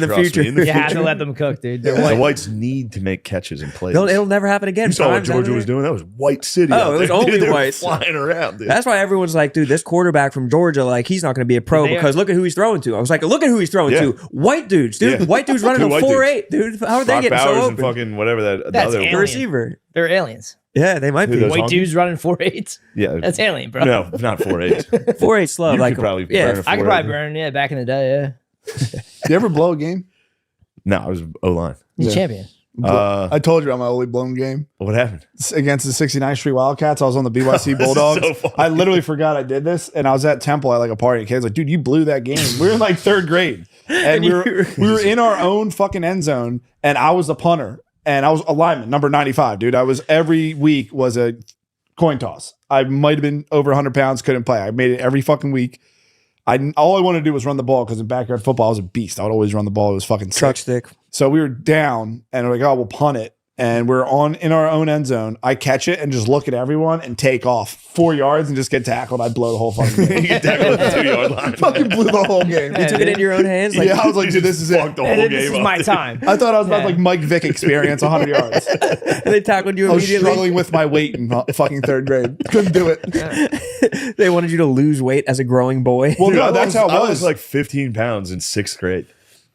Trust me, future. in the You have to future. let them cook, dude. They're The white. whites need to make catches and plays. It'll never happen again. You saw what Times Georgia out was there. doing? That was white city. Oh, out it was there. only Dude, they were whites. flying around. Dude. That's why everyone's like, dude, this quarterback from Georgia, like, he's not going to be a pro They are- because look at who he's throwing to. I was like, look at who he's throwing Yeah. to. White dudes, dude. Yeah. White dudes running Two a white 4.8, dude. How are they Brock getting Bowers so and open? fucking whatever that That's other alien. The receiver. They're aliens. Yeah, they might Who be. those- White honky? dudes running 4.8s. Yeah, That's alien, bro. no, not 4.8. 4.8 slow. You like, could probably yeah. burn a I could 4.8. probably burn, yeah, back in the day, yeah. you ever blow a game? No, I was O line. He's Yeah. a champion. I told you about my only blown game. What happened? It's against the 69th Street Wildcats. I was on the BYC Bulldogs. so funny. I literally forgot I did this, and I was at Temple at like a party. And kids like, dude, you blew that game. We were in like third grade, and we were in our own fucking end zone, and I was the punter, and I was a lineman, number 95, dude. I was every week was a coin toss. I might have been over 100 pounds, couldn't play. I made it every fucking week. All I wanted to do was run the ball because in backyard football I was a beast. I would always run the ball. It was fucking sick. Truck stick. So we were down and we're like, oh, we'll punt it. And we're in our own end zone. I catch it and just look at everyone and take off 4 yards and just get tackled. I'd blow the whole fucking game. You get tackled at the 2-yard line. Fucking blew the whole game. You took it into your own hands? Like, Yeah, I was like, dude, this is it. Fucked the whole And game this is up. my time. I thought I was about Yeah. like Mike Vick experience 100 yards. they tackled you I was immediately. struggling with my weight in fucking third grade. Couldn't do it. They wanted you to lose weight as a growing boy. Well, Dude, no, that's how it I was. was like 15 pounds in 6th grade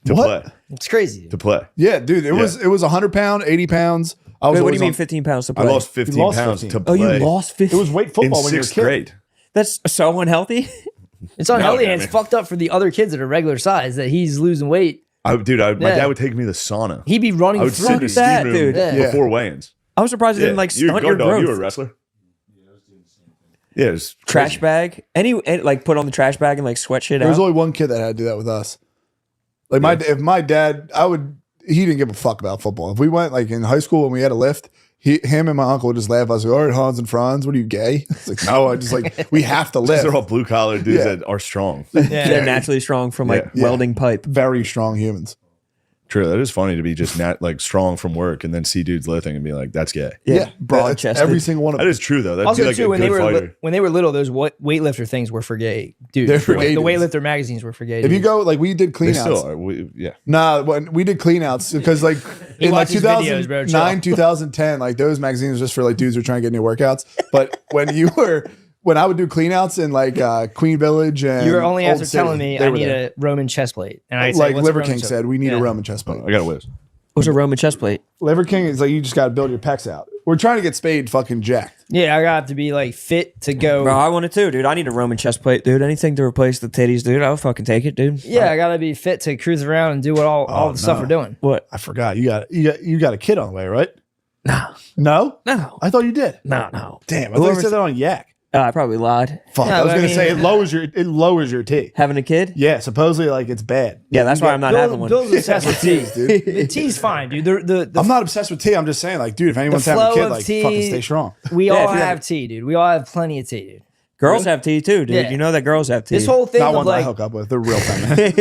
to What? play. It's crazy. To play. Yeah, dude, it was 100 pound, 80 pounds. I was Wait, what do always you mean on- 15 pounds to I play? lost 15 lost pounds 15. to Oh, play. you lost 15? It was weight in football when you were a 6th kid. grade. That's so unhealthy. It's unhealthy No, and I it's mean- fucked up for the other kids that are regular size that he's losing weight. My Yeah. dad would take me to the sauna. He'd be running I would through sit in the Fuck that, steam room dude. Yeah. before weigh-ins. I'm surprised it didn't like You're stunt a your guard dog. growth. You were a wrestler. Yeah, it was Trash crazy. bag. Any like put on the trash bag and like sweat shit There was out. only one kid that had to do that with us. Like if my dad, he didn't give a fuck about football. If we went like in high school and we had a lift, him and my uncle would just laugh. I was like, all right, Hans and Franz, what are you, gay? It's like, no, I just like, we have to live. They're all blue collar dudes that are strong. They're naturally strong from like welding pipe. Very strong humans. True. That is funny to be just not like strong from work and then see dudes lifting and be like, that's gay. Yeah. broad That's chested. every single one of That them. is true though. That'd Also, be like too, a when they good were fighter. when they were little, those weightlifter things were for gay, dude. They're for the gay dudes. weightlifter magazines were for gay. If you dudes. go, like, we did They clean still outs. are. Yeah. Nah, when we did clean outs, because like in like watches videos, bro, 2009, 2010, like those magazines were just for like dudes who are trying to get new workouts. But when I would do clean outs in like Queen Village and you were only Old after City, telling me they I were need there. a Roman chest plate, and I Like what's a Liver Roman King chest said, we need Yeah. a Roman chest plate. I got a whiz. What's a Roman chest plate? Liver King is like, you just got to build your pecs out. We're trying to get Spade fucking jacked. Yeah, I got to be like fit to go. Bro, I want it too, dude. I need a Roman chest plate, dude. Anything to replace the titties, dude. I'll fucking take it, dude. Yeah, I got to be fit to cruise around and do what all the stuff we're doing. What? I forgot. You got a kid on the way, right? No. No? No. I thought you did. No. Damn, I thought you said that on Yak. I probably lied. Fuck, Yeah, I was but I gonna mean- say it lowers your T. Having a kid? Yeah, supposedly like it's bad. Yeah, that's why I'm not having one. Bill's obsessed with tea. Dude. The tea's fine, dude. The I'm not obsessed with tea. I'm just saying, like, dude, if anyone's having a flow kid, of like, tea- fucking stay strong. we Yeah, all if you're- have tea, dude. We all have plenty of tea, dude. Girls have tea too, dude. Yeah. You know that girls have tea. This whole thing Not of ones I like hook up with. They're real feminine.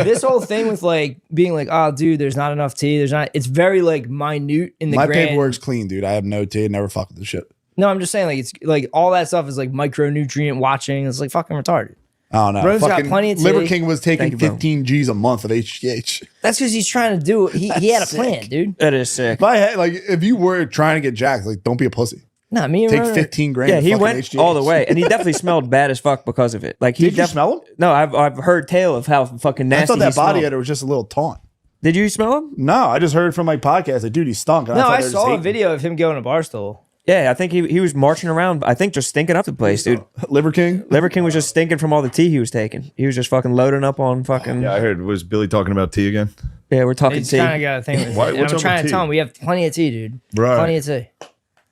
this whole thing with like being like, oh, dude, there's not enough tea. There's not. It's very like minute in the My grand. paperwork's clean, dude. I have no tea. Never fuck with this shit. No, I'm just saying like it's like all that stuff is like micronutrient watching. It's like fucking retarded. I don't know. Bro's got Fucking plenty of tea. Liver King was taking Thank you, bro. 15 G's a month of HGH. That's because he's trying to do. He had a Sick. plan, dude. That is sick. If I had, like, if you were trying to get jacked, like, don't be a pussy. Nah, me and Take Rone- 15 grand. Yeah, of he fucking went HGH. all the way, and he definitely smelled bad as fuck because of it. Like, he Did you smell him? No, I've heard tale of how fucking nasty. I thought that he body smelled. odor was just a little taunt. Did you smell him? No, I just heard from my podcast that dude, he stunk. And No, thought I they were just saw a hating. video of him going to Barstool. Yeah, I think he was marching around. I think just stinking up the place, dude. Liver King. Liver King was just stinking from all the tea he was taking. He was just fucking loading up on fucking. Yeah, I heard. Was Billy talking about tea again? Yeah, we're talking He's tea. kind of got a thing with Why- it. And what's I'm up trying with to tea? tell him we have plenty of tea, dude. Right. Plenty of tea.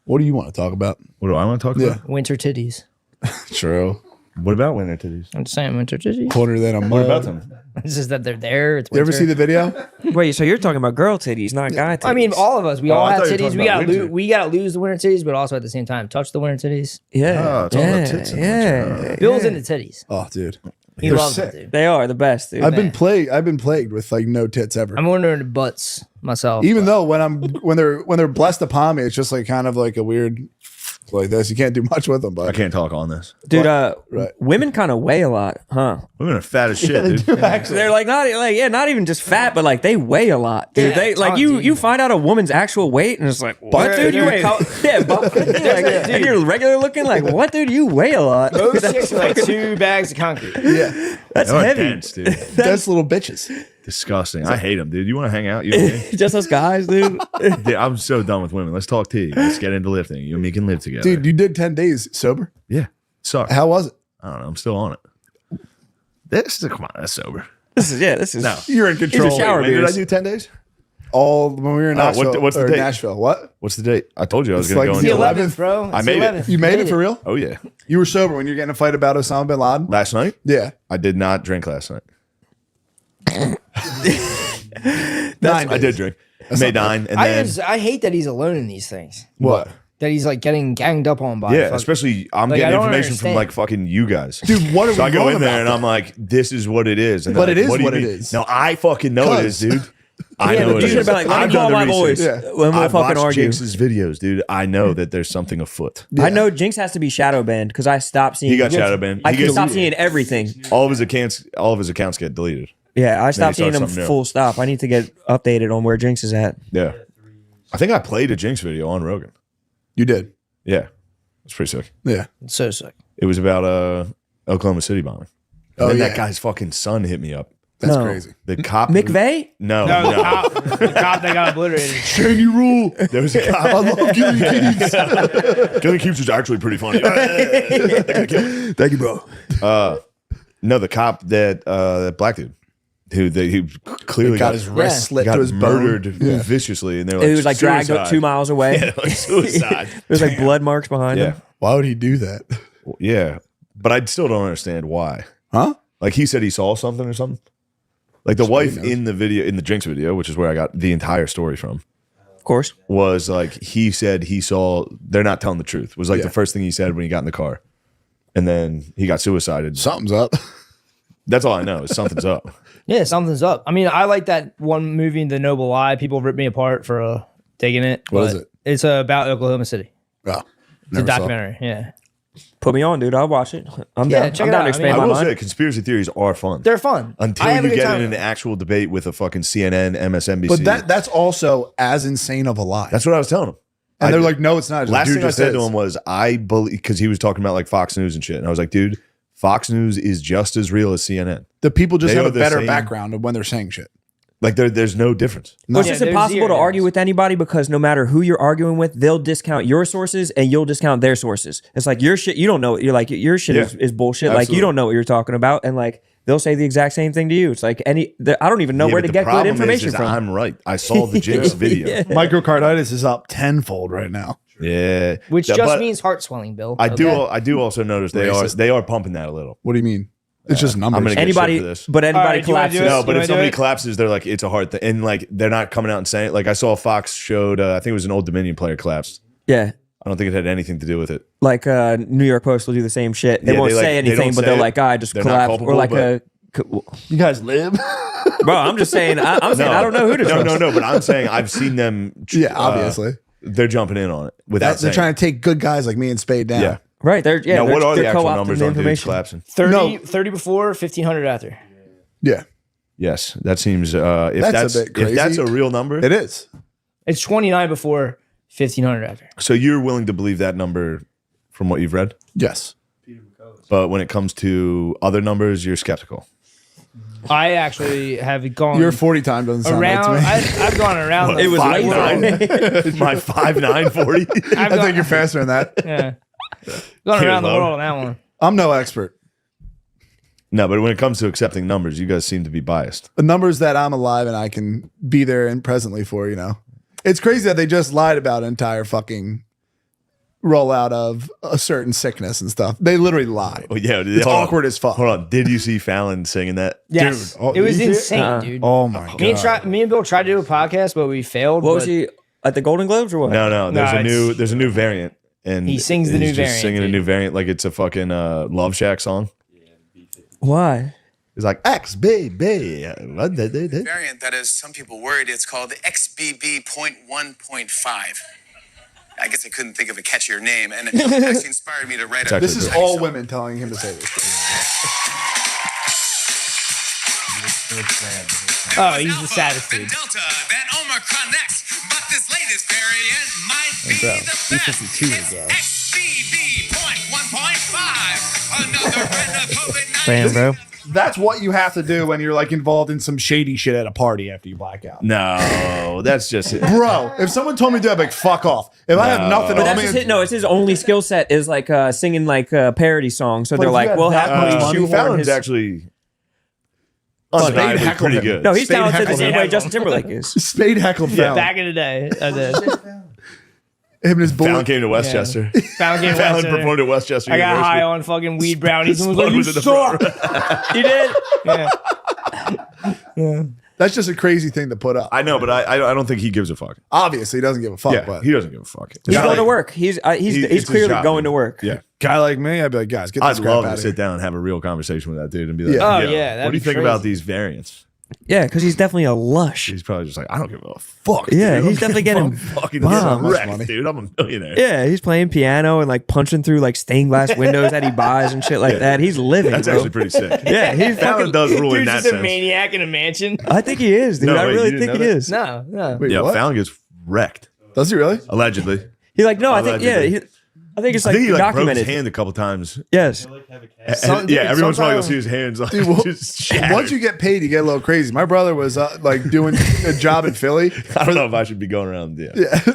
What do you want to talk about? What do I want to talk Yeah. about? Winter titties. True. What about winter titties? I'm just saying winter titties. Quarter than a month. What about them? It's just that they're there. It's You ever winter. see the video? Wait, so you're talking about girl titties, not guy titties? I mean, all of us. We Oh, all I have thought you were titties. talking We about gotta winter. we gotta lose the winter titties, but also at the same time touch the winter titties. yeah, Oh, it's all about tits and yeah. Bill's into titties. Oh, dude. He They're loves sick. it, dude. They are the best, dude. I've been plagued with like no tits ever. I'm wondering the butts myself. Even though when they're blessed upon me, it's just like kind of like a weird like this. You can't do much with them, I but can't talk on this. Dude, Right. women kind of weigh a lot, huh? Women are fat as shit, dude. They're like not even just fat, but like they weigh a lot, dude. Yeah, they like ton, you dude. you find out a woman's actual weight, and it's like, what, They're- dude? You they're weigh? co- Yeah, but dude, you're regular looking. Like, what, dude? You weigh a lot. Those chicks are like 2 bags of concrete. yeah, That's They are heavy. dense, dude. that's little bitches. Disgusting. I hate them, dude. You want to hang out? You and me? Just us guys, dude. Dude, I'm so done with women. Let's talk tea. Let's get into lifting. You and me can live together. Dude, you did 10 days sober. Yeah. Sorry. How was it? I don't know. I'm still on it. Come on. That's sober. This is No. You're in control. These are shower Wait, did I beers. do 10 days? All when we were in Oh, Nashville, what's the or date? Nashville. What? What's the date? I told you I was It's going to like go the into It's the it. 11th, bro. I It's made the it. 11th. You made it for real? Oh, yeah. You were sober when you were getting a fight about Osama bin Laden? Last night? Yeah. I did not drink last night. 9 I did drink. I made 9. And then. I hate that he's alone in these things. What? That he's like getting ganged up on by. Yeah, fucking- especially I'm Like, I getting don't information from understand. like fucking you guys. Dude, what are So we I go wrong in there about and that? I'm like, this is what it is. And But they're it like, is what do you what it mean? is. No, I fucking know it is, dude. I Yeah, know but it you is. should have been like, let me I've call done the my boys research. Yeah. when we'll I've fucking watched argue. Jinx's videos, dude. I know that there's something afoot. I know Jinx has to be shadow banned because I stopped seeing. He got shadow banned. I He can gets- stop seeing everything. All of his accounts get deleted. Yeah, I stopped seeing start them something new. full stop. I need to get updated on where Jinx is at. Yeah. I think I played a Jinx video on Rogan. You did. Yeah. It's pretty sick. Yeah. It's so sick. It was about Oklahoma City bombing. And Oh, then yeah. that guy's fucking son hit me up. That's No. crazy. The cop McVeigh? No. The cop that got obliterated. Cheney rule. There was a cop. I love killing kitties. Killing Keeps was actually pretty funny. Thank you, bro. No, the cop that black dude who clearly Got his wrist Yeah. slit got to his murdered bone. Yeah. viciously, and they're like, He was like dragged suicide. 2 miles away. Yeah, like suicide. There's like blood marks behind Yeah, him. Why would he do that? yeah, but I still don't understand why. Huh? Like he said he saw something or something. Like the wife in the video, in the Jinx video, which is where I got the entire story from. course. was like he said he saw they're not telling the truth. Was like Yeah. the first thing he said when he got in the car, and then he got suicided. Something's up. That's all I know is something's up. Yeah, something's up. I mean, I like that one movie, The Noble Lie. People rip me apart for digging it. What but is it? It's about Oklahoma City. Oh, It's a documentary. Yeah. Put me on, dude. I'll watch it. I'm Yeah, down. check I'm it down out. to I expand I my will mind. say conspiracy theories are fun They're fun. until I have you a good get time in an with it. actual debate with a fucking CNN, MSNBC. But that's also as insane of a lie. that's what I was telling him. and they're like, no, it's not. It's like, Last dude, thing I just said to is. him was, I believe, because he was talking about like Fox News and shit, and I was like, dude, Fox News is just as real as CNN. The people just They have are a the better same- background of when they're saying shit. Like there's no difference. No. Well, it's Yeah, just there's impossible zero to argue difference. with anybody because no matter who you're arguing with, they'll discount your sources and you'll discount their sources. It's like your shit, you don't know. You're like, your shit Yeah, is bullshit. Like, absolutely. you don't know what you're talking about. And like, they'll say the exact same thing to you. It's like I don't even know Yeah, where but to the get good problem information is from. I'm right. I saw the Jinx video. Yeah. Microcarditis is up tenfold right now. Yeah, Which Yeah, just but means heart swelling, Bill. I do. Okay? I do also notice Racist. they are pumping that a little. What do you mean? It's just numbers. I'm gonna get Anybody, shit for this. but anybody All right, do you wanna collapses. do it? No, You but wanna if do somebody it? collapses, they're like, it's a hard thing, and like they're not coming out and saying it. Like I saw Fox showed, I think it was an Old Dominion player collapsed. Yeah. I don't think it had anything to do with it. Like New York Post will do the same shit. They Yeah, won't they, like, say they anything, don't but say they're it. like, I just They're not collapsed. Or culpable, like but- you guys live? bro, I'm just saying, I'm saying I don't know who to No, trust. no, but I'm saying I've seen them. Yeah, obviously. They're jumping in on it without They're saying. trying to take good guys like me and Spade down. Yeah. Right. They're, yeah, Now, they're, what are they're the actual co-opting numbers the on dudes information. collapsing? 30, No. 30 before, 1,500 after. Yeah, Yes, that seems. If That's a bit if that's crazy. a real number, it is. It's 29 before, 1,500 after. so you're willing to believe that number from what you've read, Yes. but when it comes to other numbers, you're skeptical. I actually have gone Your 40 time doesn't sound around. right to me. I've gone around. It was the late. world. My 5'9", 40. I've I gone, think you're faster than that. yeah. Gone Here, around the low. world on that one. I'm no expert. No, but when it comes to accepting numbers, you guys seem to be biased. The numbers that I'm alive and I can be there and presently for, It's crazy that they just lied about an entire fucking rollout of a certain sickness and stuff. They literally lied. Oh yeah, It's hold on. awkward as fuck. Hold on, did you see Fallon singing that? Yes, Dude, oh, it was you see it? insane, dude. Oh my god. Me and Bill tried to do a podcast, but we failed. What was but he at the Golden Globes or what? No, there's No, a new variant, and He sings the he's new just variant, singing a dude. new variant like it's a fucking Love Shack song. Why? It's like X baby. Variant that is some people worried it's called the XBB.1.5. I guess I couldn't think of a catchier name, and it actually inspired me to write a. actually This is good. all women telling him to say this. Oh, he's the saddest The dude. Delta, then Omicron next, but this latest variant might be bro, the best. B-52 It's again. XBB.1.5. Another brand of COVID-19. Damn, bro. That's what you have to do when you're like involved in some shady shit at a party after you black out. No, that's just it. Bro, if someone told me to, I'd be like, fuck off. If I have nothing But on that's me, it's his only skill set is like singing like parody songs. So But they're if you like, have we'll that have much to money, shoehorn Fallon's his. actually Spade undeniably heckled pretty him. good. No, he's Spade talented the heckled same him. way Justin Timberlake is. Spade heckled Fallon. Back in the day, I did. Him and his Fallon bullet. came to Westchester. Fallon came to Fallon Westchester. performed at Westchester I got University. high on fucking weed brownies and was like, Explode "You in the suck." front You did? Yeah. That's just a crazy thing to put up. I know, but I don't think he gives a fuck. Obviously, he doesn't give a fuck. Yeah, but he doesn't give a fuck. He's Guy going to like- work. He's it's his clearly job, going dude. to work. Yeah, guy like me, I'd be like, guys, get I'd this crap love out to of sit here. down and have a real conversation with that dude and be like, Yeah. Oh, "Yo, yeah, that'd what do you be think about crazy. these variants?" Yeah, because he's definitely a lush. He's probably just like, I don't give a fuck. Yeah, dude. he's definitely getting fucking bombed. wrecked, Money. dude. I'm a millionaire. Yeah, he's playing piano and like punching through like stained glass windows that he buys and shit like that. He's living. That's bro. actually pretty sick. Yeah, he's Fallon fucking. does rule in Dude's that just a sense. maniac in a mansion. I think he is, dude. No, I wait, you really didn't think know he that? is. No. Wait, Yeah, what? Fallon gets wrecked Does he really? allegedly. He's like, no, I think Allegedly. I think it's I like think he like broke documented. his hand a couple times. Yes. Some- Yeah, every once in a while you'll sometimes- see his hands like Dude, well, just shattered. once you get paid, you get a little crazy. My brother was like doing a job in Philly I don't know if I should be going around. Yeah,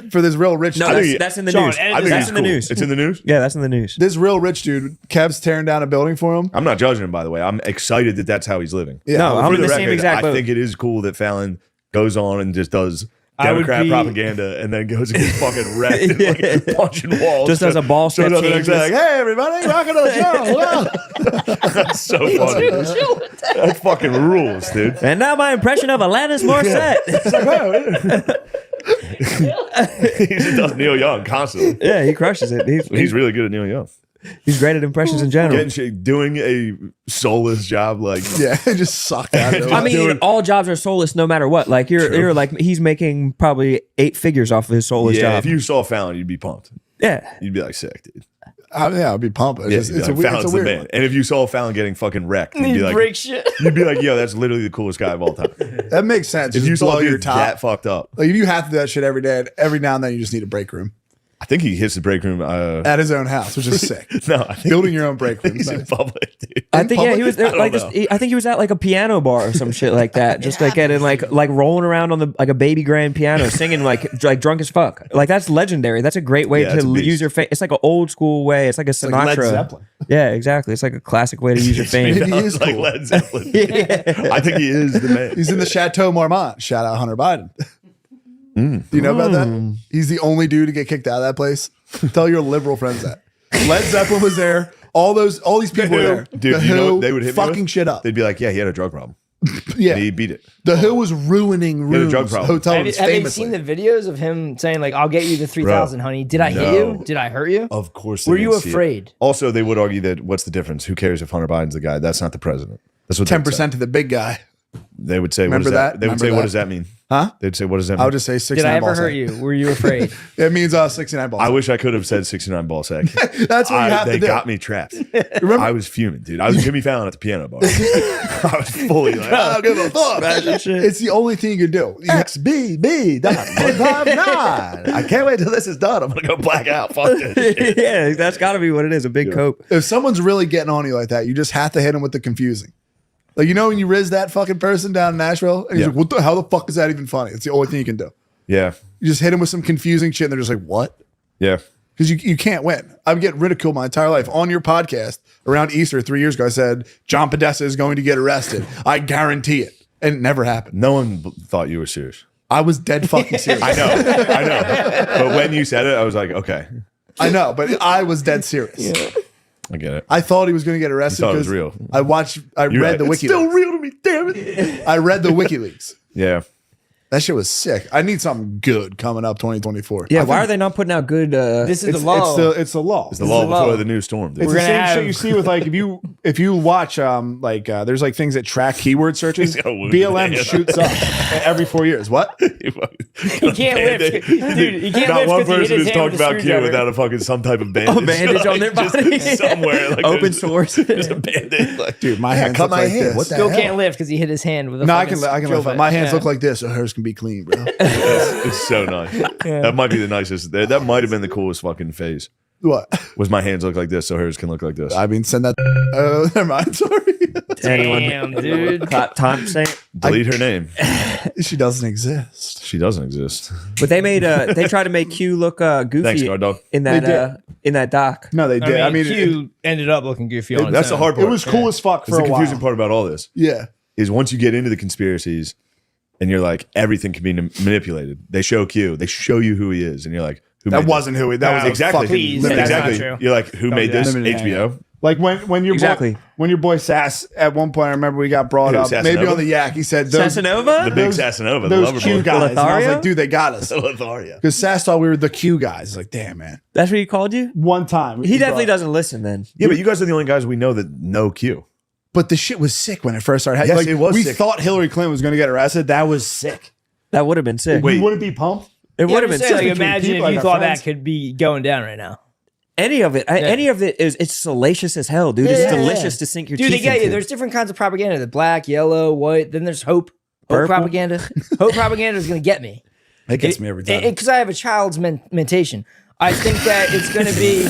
for this real rich No, dude. that's in the Sean, news. edit I think That's he's in the cool. news. It's in the news. Yeah, that's in the news. This real rich dude, Kev's tearing down a building for him. I'm not judging him, by the way. I'm excited that that's how he's living. Yeah, No, I'm For in the same exact I boat. think it is cool that Fallon goes on and just does I would Democrat be- propaganda and then goes and gets fucking wrecked and like punching walls. Just as a ball Shows step up the next day changes. like, hey everybody, welcome to the show. Wow. That's so funny. That fucking rules, dude. And now my impression of Alanis Morissette. It's like, oh, He just does Neil Young constantly. Yeah, he crushes it. He's really good at Neil Young. He's great at impressions in general. Doing a soulless job like Yeah, just sucked out of it. I mean, all jobs are soulless no matter what. Like you're like he's making probably 8 figures off of his soulless yeah, job. if you saw Fallon, you'd be pumped. Yeah. You'd be like, sick, dude. Yeah, I'd be pumped. Yeah, It's you'd be a like, weird, Fallon's it's a the weird man. one. And if you saw Fallon getting fucking wrecked, you'd be like, break shit. you'd be like, yo, that's literally the coolest guy of all time. That makes sense. If Just you saw blow a your dude top. that fucked up, Like if you have to do that shit every day, and every now and then you just need a break room I think he hits the break room. at his own house, which is sick. No, I think Building your own break room. he's is in nice. public, dude. I think yeah, he was I don't like this. know. I think he was at like a piano bar or some shit like that, just like getting like rolling around on the like a baby grand piano, singing like drunk as fuck. Like that's legendary. That's a great way Yeah, it's a to beast. use your fame. It's like an old school way. It's like a Sinatra. like Led Zeppelin. Yeah, exactly. It's like a classic way to use your fame. Maybe he is Like cool. Led Zeppelin. I think he is the man. He's in the Chateau Marmont. Shout out Hunter Biden. Do you know about that? He's the only dude to get kicked out of that place. Tell your liberal friends that. Led Zeppelin was there. All these people were there. Dude, The you know Who what they would hit me fucking with? shit up. They'd be like, yeah, he had a drug problem. Yeah, And he beat it. the Who was ruining had a rooms, drug problem. hotel Have rooms, you famously. seen the videos of him saying like, "I'll get you the 3,000, honey"? Did I hit No. you? Did I hurt you? Of course. Were they you didn't see it. afraid? Also, they would argue that what's the difference? Who cares if Hunter Biden's the guy? That's not the president. That's what 10% to the big guy. they would say. Remember what does that? They would Remember say, what that? does that mean? Huh? They'd say, what does that mean? I would just say 69 Did I ever ball hurt sack. you? Were you afraid? It means 69 balls. I wish I could have said 69 ball sack. That's what you have They to do. got me trapped. Remember? I was fuming, dude. I was Jimmy Fallon at the piano bar. I was fully like, I don't give a fuck. It's the only thing you can do. XBB.159. I can't wait till this is done. I'm gonna go black out. Fuck this shit. Yeah, that's got to be what it is. A big cope. If someone's really getting on you like that, you just have to hit them with the confusing. Like, you know, when you Rizz that fucking person down in Nashville, and he's Yeah. like, how the fuck is that even funny? It's the only thing you can do. Yeah. You just hit him with some confusing shit, and they're just like, what? Yeah. Because you can't win. I'm getting ridiculed my entire life. On your podcast around Easter 3 years ago, I said, John Podesta is going to get arrested. I guarantee it. And it never happened. No one thought you were serious. I was dead fucking serious. I know. But when you said it, I was like, okay, I know, but I was dead serious. I get it. I thought he was going to get arrested. You thought it was because real. I You're read right. the It's wiki. still real to me, damn it. I read the WikiLeaks. Yeah. That shit was sick. I need something good coming up 2024. Yeah, why are they not putting out good? This is It's the law. it's the law. It's the law low. before the new storm, dude. It's We're the gonna same have- shit you see with like if you watch there's like things that track keyword searches. He's got a wound BLM in his shoots up every 4 years. What? He can't lift, dude. He can't Not lift one 'cause he hit person his has hand talked with a about Q screwdriver. without a fucking some type of bandage. A bandage on their Just body. somewhere. Like Open there's- source. There's a bandage. Like, Dude, my hands cut look my like hand. this. What the Still hell? can't lift because he hit his hand with a No, I fucking can drill lift it. bit. My hands Yeah. look like this, so hers can be clean, bro. It's so nice. That might be the nicest. That might have been the coolest fucking phase. What? Was my hands look like this so hers can look like this? I mean, send that. Oh, never mind. Sorry. Damn, dude. Time saying, Delete her name. She doesn't exist. She doesn't exist. but they tried to make Q look goofy Thanks, guard dog. in They that doc. No, they did. I mean, Q ended up looking goofy on That's its the own. hard part. it was cool as fuck That's for the a confusing while. part about all this. Yeah. Is once you get into the conspiracies and you're like, everything can be manipulated. They show Q. They show you who he is. And you're like, who That made wasn't who. That was a exactly. fucking Please, limited- that's not Exactly. true. You're like, who Don't made do that. this? Limited, HBO? Like when your Exactly. when your boy Sass at one point, I remember we got brought Who, up maybe Sassanova? on the yak. He said those, Sassanova? The big Those- Sassanova, the those lover Q boy. guys. And I was Lothario? like, dude, they got us Lothario. because Sass thought we were the Q guys. It's like, damn, man. That's what he called you? One time He definitely doesn't listen then. Yeah, but you guys are the only guys we know that know Q. But the shit was sick when it first started. Yes, Like, it was we sick. thought Hillary Clinton was going to get arrested. That was sick. That would have been sick. Wait. You wouldn't be pumped. It Yeah, would I'm have been just sick. saying, like, between imagine people, if like you our thought friends. that could be going down right now. Any of it is it's salacious as hell, dude. It's Yeah. delicious to sink your Dude, they teeth get you. into. There's different kinds of propaganda. The black, yellow, white. Then there's hope. Hope Purple. propaganda. Hope propaganda is going to get me. It gets me every time. Because I have a child's mentation. I think that it's going to be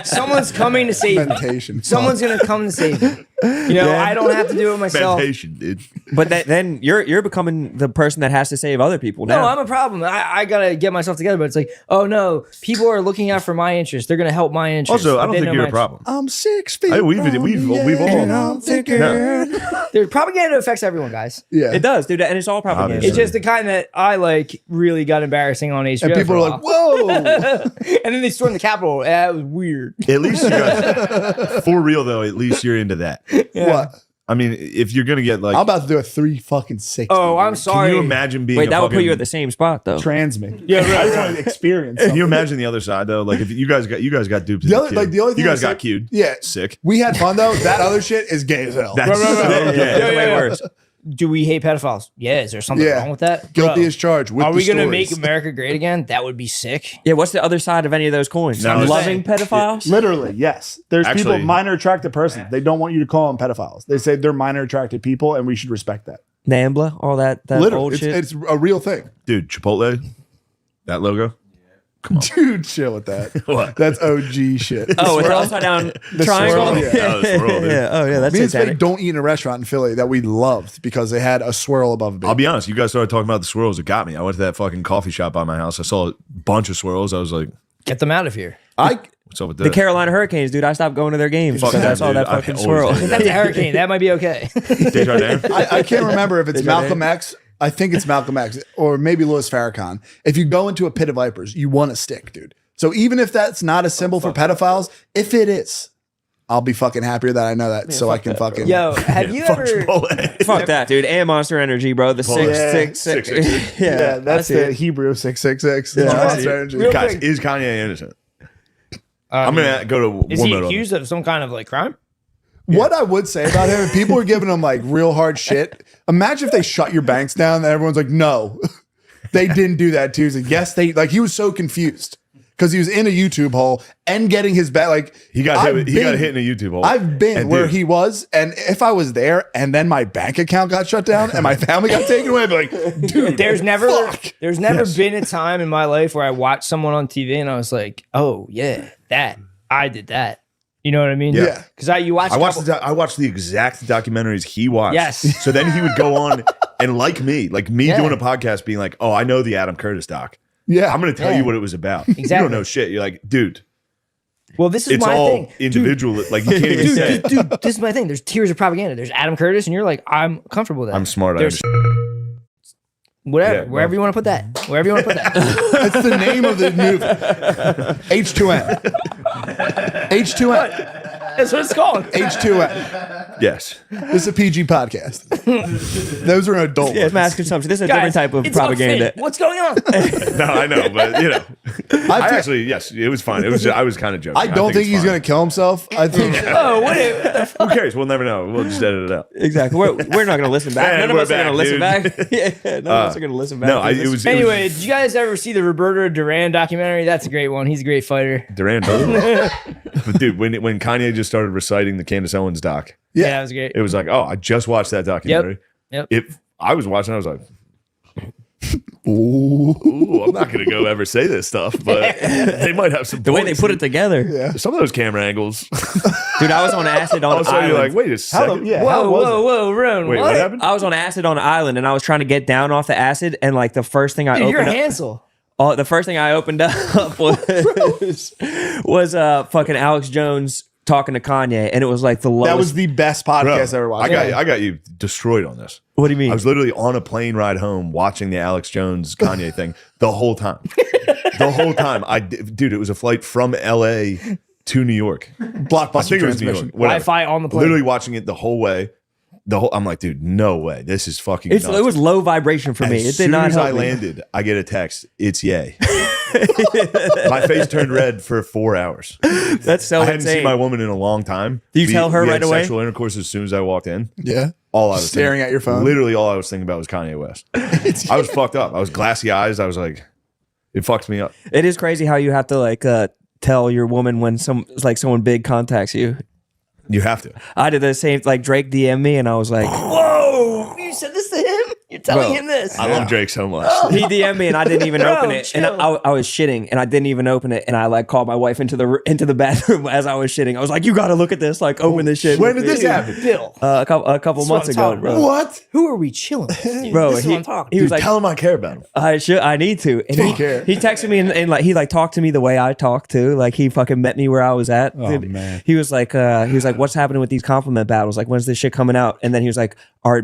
someone's coming to save me. Mentation. Someone's going to come to save me. You know, I don't have to do it myself. Mentation, dude. But then you're becoming the person that has to save other people No, now. I'm a problem. I gotta get myself together. But it's like, oh no, people are looking out for my interest. They're gonna help my interest. Also, I But don't they think know you're my a problem. I'm 6 feet. Hey, we've all. I'm thinking. Their propaganda affects everyone, guys. Yeah. It does, dude, and it's all propaganda. Obviously. It's just the kind that I like really got embarrassing on HBO. And people for are a like, while. whoa. And then they stormed the Capitol. That was weird. At least you guys, for real though, at least you're into that. What? I mean, if you're gonna get like, I'm about to do a 360. Oh, I'm can sorry. you imagine being? Wait, a that would put fucking- you at the same spot though. Trans me. Yeah, right. I just want to experience. Can Something. you imagine the other side though? Like if you guys got duped. The as a other- kid. like, the only thing you guys I got say- cued. Yeah, Sick. we had fun though. That other shit is gay as hell. That's so gay. That's way worse. Do we hate pedophiles? Yeah. Is there something Yeah. wrong with that? Guilty Bro, as charged. With Are the we gonna stories. make America great again? That would be sick. Yeah, what's the other side of any of those coins? No, I'm it's- loving pedophiles. Literally, yes. There's people, Actually- minor attracted persons. They don't want you to call them pedophiles. They say they're minor attracted people, and we should respect that. Nambla, all that old Literally, shit. it's a real thing. Dude, Chipotle, that logo. Dude, chill with that. What? That's OG shit. Oh, with the upside down triangle. swirl, yeah. Oh, the swirl, dude. Yeah. Oh, yeah. That's Me and Spade satanic. don't eat in a restaurant in Philly that we loved because they had a swirl above it. I'll be honest. You guys started talking about the swirls. It got me. I went to that fucking coffee shop by my house. I saw a bunch of swirls. I was like, Get them out of here. "What's up with The that?" Carolina Hurricanes, dude. I stopped going to their games Fuck because I them, saw dude. that I fucking always swirl. hated That's a hurricane. That might be okay. Desjardins? I can't remember if it's Is that Malcolm it? X. I think it's Malcolm X or maybe Louis Farrakhan. If you go into a pit of vipers, you want to stick, dude. So even if that's not a symbol for pedophiles, if it is, I'll be fucking happier that I know that. So I can fucking. Yo, have you Fuck ever? Chipotle. Fuck that, dude. And Monster Energy, bro. The Yeah. 666. Yeah, that's the it. Hebrew 666. Real Yeah. Guys, is Kanye innocent? I'm gonna go to Is he WARMODE on accused of some kind of like crime? What I would say about him, if people are giving him like real hard shit, imagine if they shut your banks down and everyone's like, no, they didn't do that Tuesday. Yes, they like he was so confused because he was in a YouTube hole and getting his back. Like He got I've hit. He got hit in a YouTube hole. I've been And where dude, he was, and if I was there and then my bank account got shut down and my family got taken away, I'd be like, dude, There's never fuck. been a time in my life where I watched someone on TV and I was like, oh yeah, I did that. You know what I mean? Yeah. Because you watch. I watched the exact documentaries he watched. Yes. So then he would go on and like me Yeah. doing a podcast, being like, "Oh, I know the Adam Curtis doc. yeah, I'm going to tell Yeah. you what it was about. You Exactly. don't know shit. You're like, dude, Well, this is it's my all thing. individual. Like you can't even say. Dude, this is my thing. There's tiers of propaganda. There's Adam Curtis, and you're like, I'm comfortable with that. I'm smart. I There's understand. whatever, Yeah, well- wherever you want to put that. Wherever you want to put that. that's the name of the movie. H2N. H2N. That's what it's called. H2N. Yes. This is a PG podcast. Those are adult. Yeah, it's mass consumption. This is a different type of it's propaganda. unfit. What's going on? No, I know, but you know, I actually yes, it was fine. It was. I was kind of joking. I don't think it's he's fine. going to kill himself. I think Oh, what the fuck? Who cares? We'll never know. We'll just edit it out. Exactly. We're not going to listen back. And None of we're us are going to listen back, back. Yeah, none of us are going to listen back. No, to it this. was. Anyway, did you guys ever see the Roberto Duran documentary? That's a great one. He's a great fighter. Duran, but dude, when Kanye just started reciting the Candace Owens doc, Yeah, that was great. it was like, oh, I just watched that documentary. Yep. If I was watching, I was like, ooh, I'm not gonna go ever say this stuff, but they might have some. The way they put it together. some of those camera angles. Dude, I was on acid on Also, an you're island. like, wait a second. Whoa, Rone. Wait, what happened? I was on acid on an island and I was trying to get down off the acid and like the first thing I Dude, you're opened up, Hansel. the first thing I opened up was fucking Alex Jones talking to Kanye and it was like the lowest. that was the best Bro, podcast I ever watched. I got you destroyed on this. What do you mean? I was literally on a plane ride home watching the Alex Jones Kanye thing the whole time. The whole time. Dude, it was a flight from LA to New York. I Blockbuster think it was New transmission. York. Whatever. Wi-Fi on the plane. Literally watching it the whole way. I'm like, dude, no way. This is fucking nuts. it was low vibration for me. As It did soon not as help I me. landed, I get a text. It's yay. My face turned red for 4 hours. That's so I hadn't insane. seen my woman in a long time. Do you tell her we right had away? Sexual intercourse as soon as I walked in. Yeah. All I was Staring thinking- at your phone. Literally, all I was thinking about was Kanye West. I was fucked up. I was glassy eyes. I was like, it fucks me up. It is crazy how you have to like tell your woman when someone big contacts you. You have to. I did the same. Like Drake DM'd me, and I was like, Whoa! You said this to him? You're telling Bro, him this? I love Drake so much. he DM'd me, and I didn't even Bro, open it. And chill. I was shitting, and I didn't even open it. And I like called my wife into the bathroom as I was shitting. I was like, "You got to look at this. Like, open this shit." When did this happen? Bill. A couple This is months what I'm ago, talking bro. about. What? Who are we chilling with? Dude? Bro, this is what I'm talking he about. was like, Tell him I care about him. I need to. And Take care. he texted me and like he like talked to me the way I talk too. Like he fucking met me where I was at. Oh, man. He was like, what's happening with these compliment battles? Like, when's this shit coming out? And then he was like, our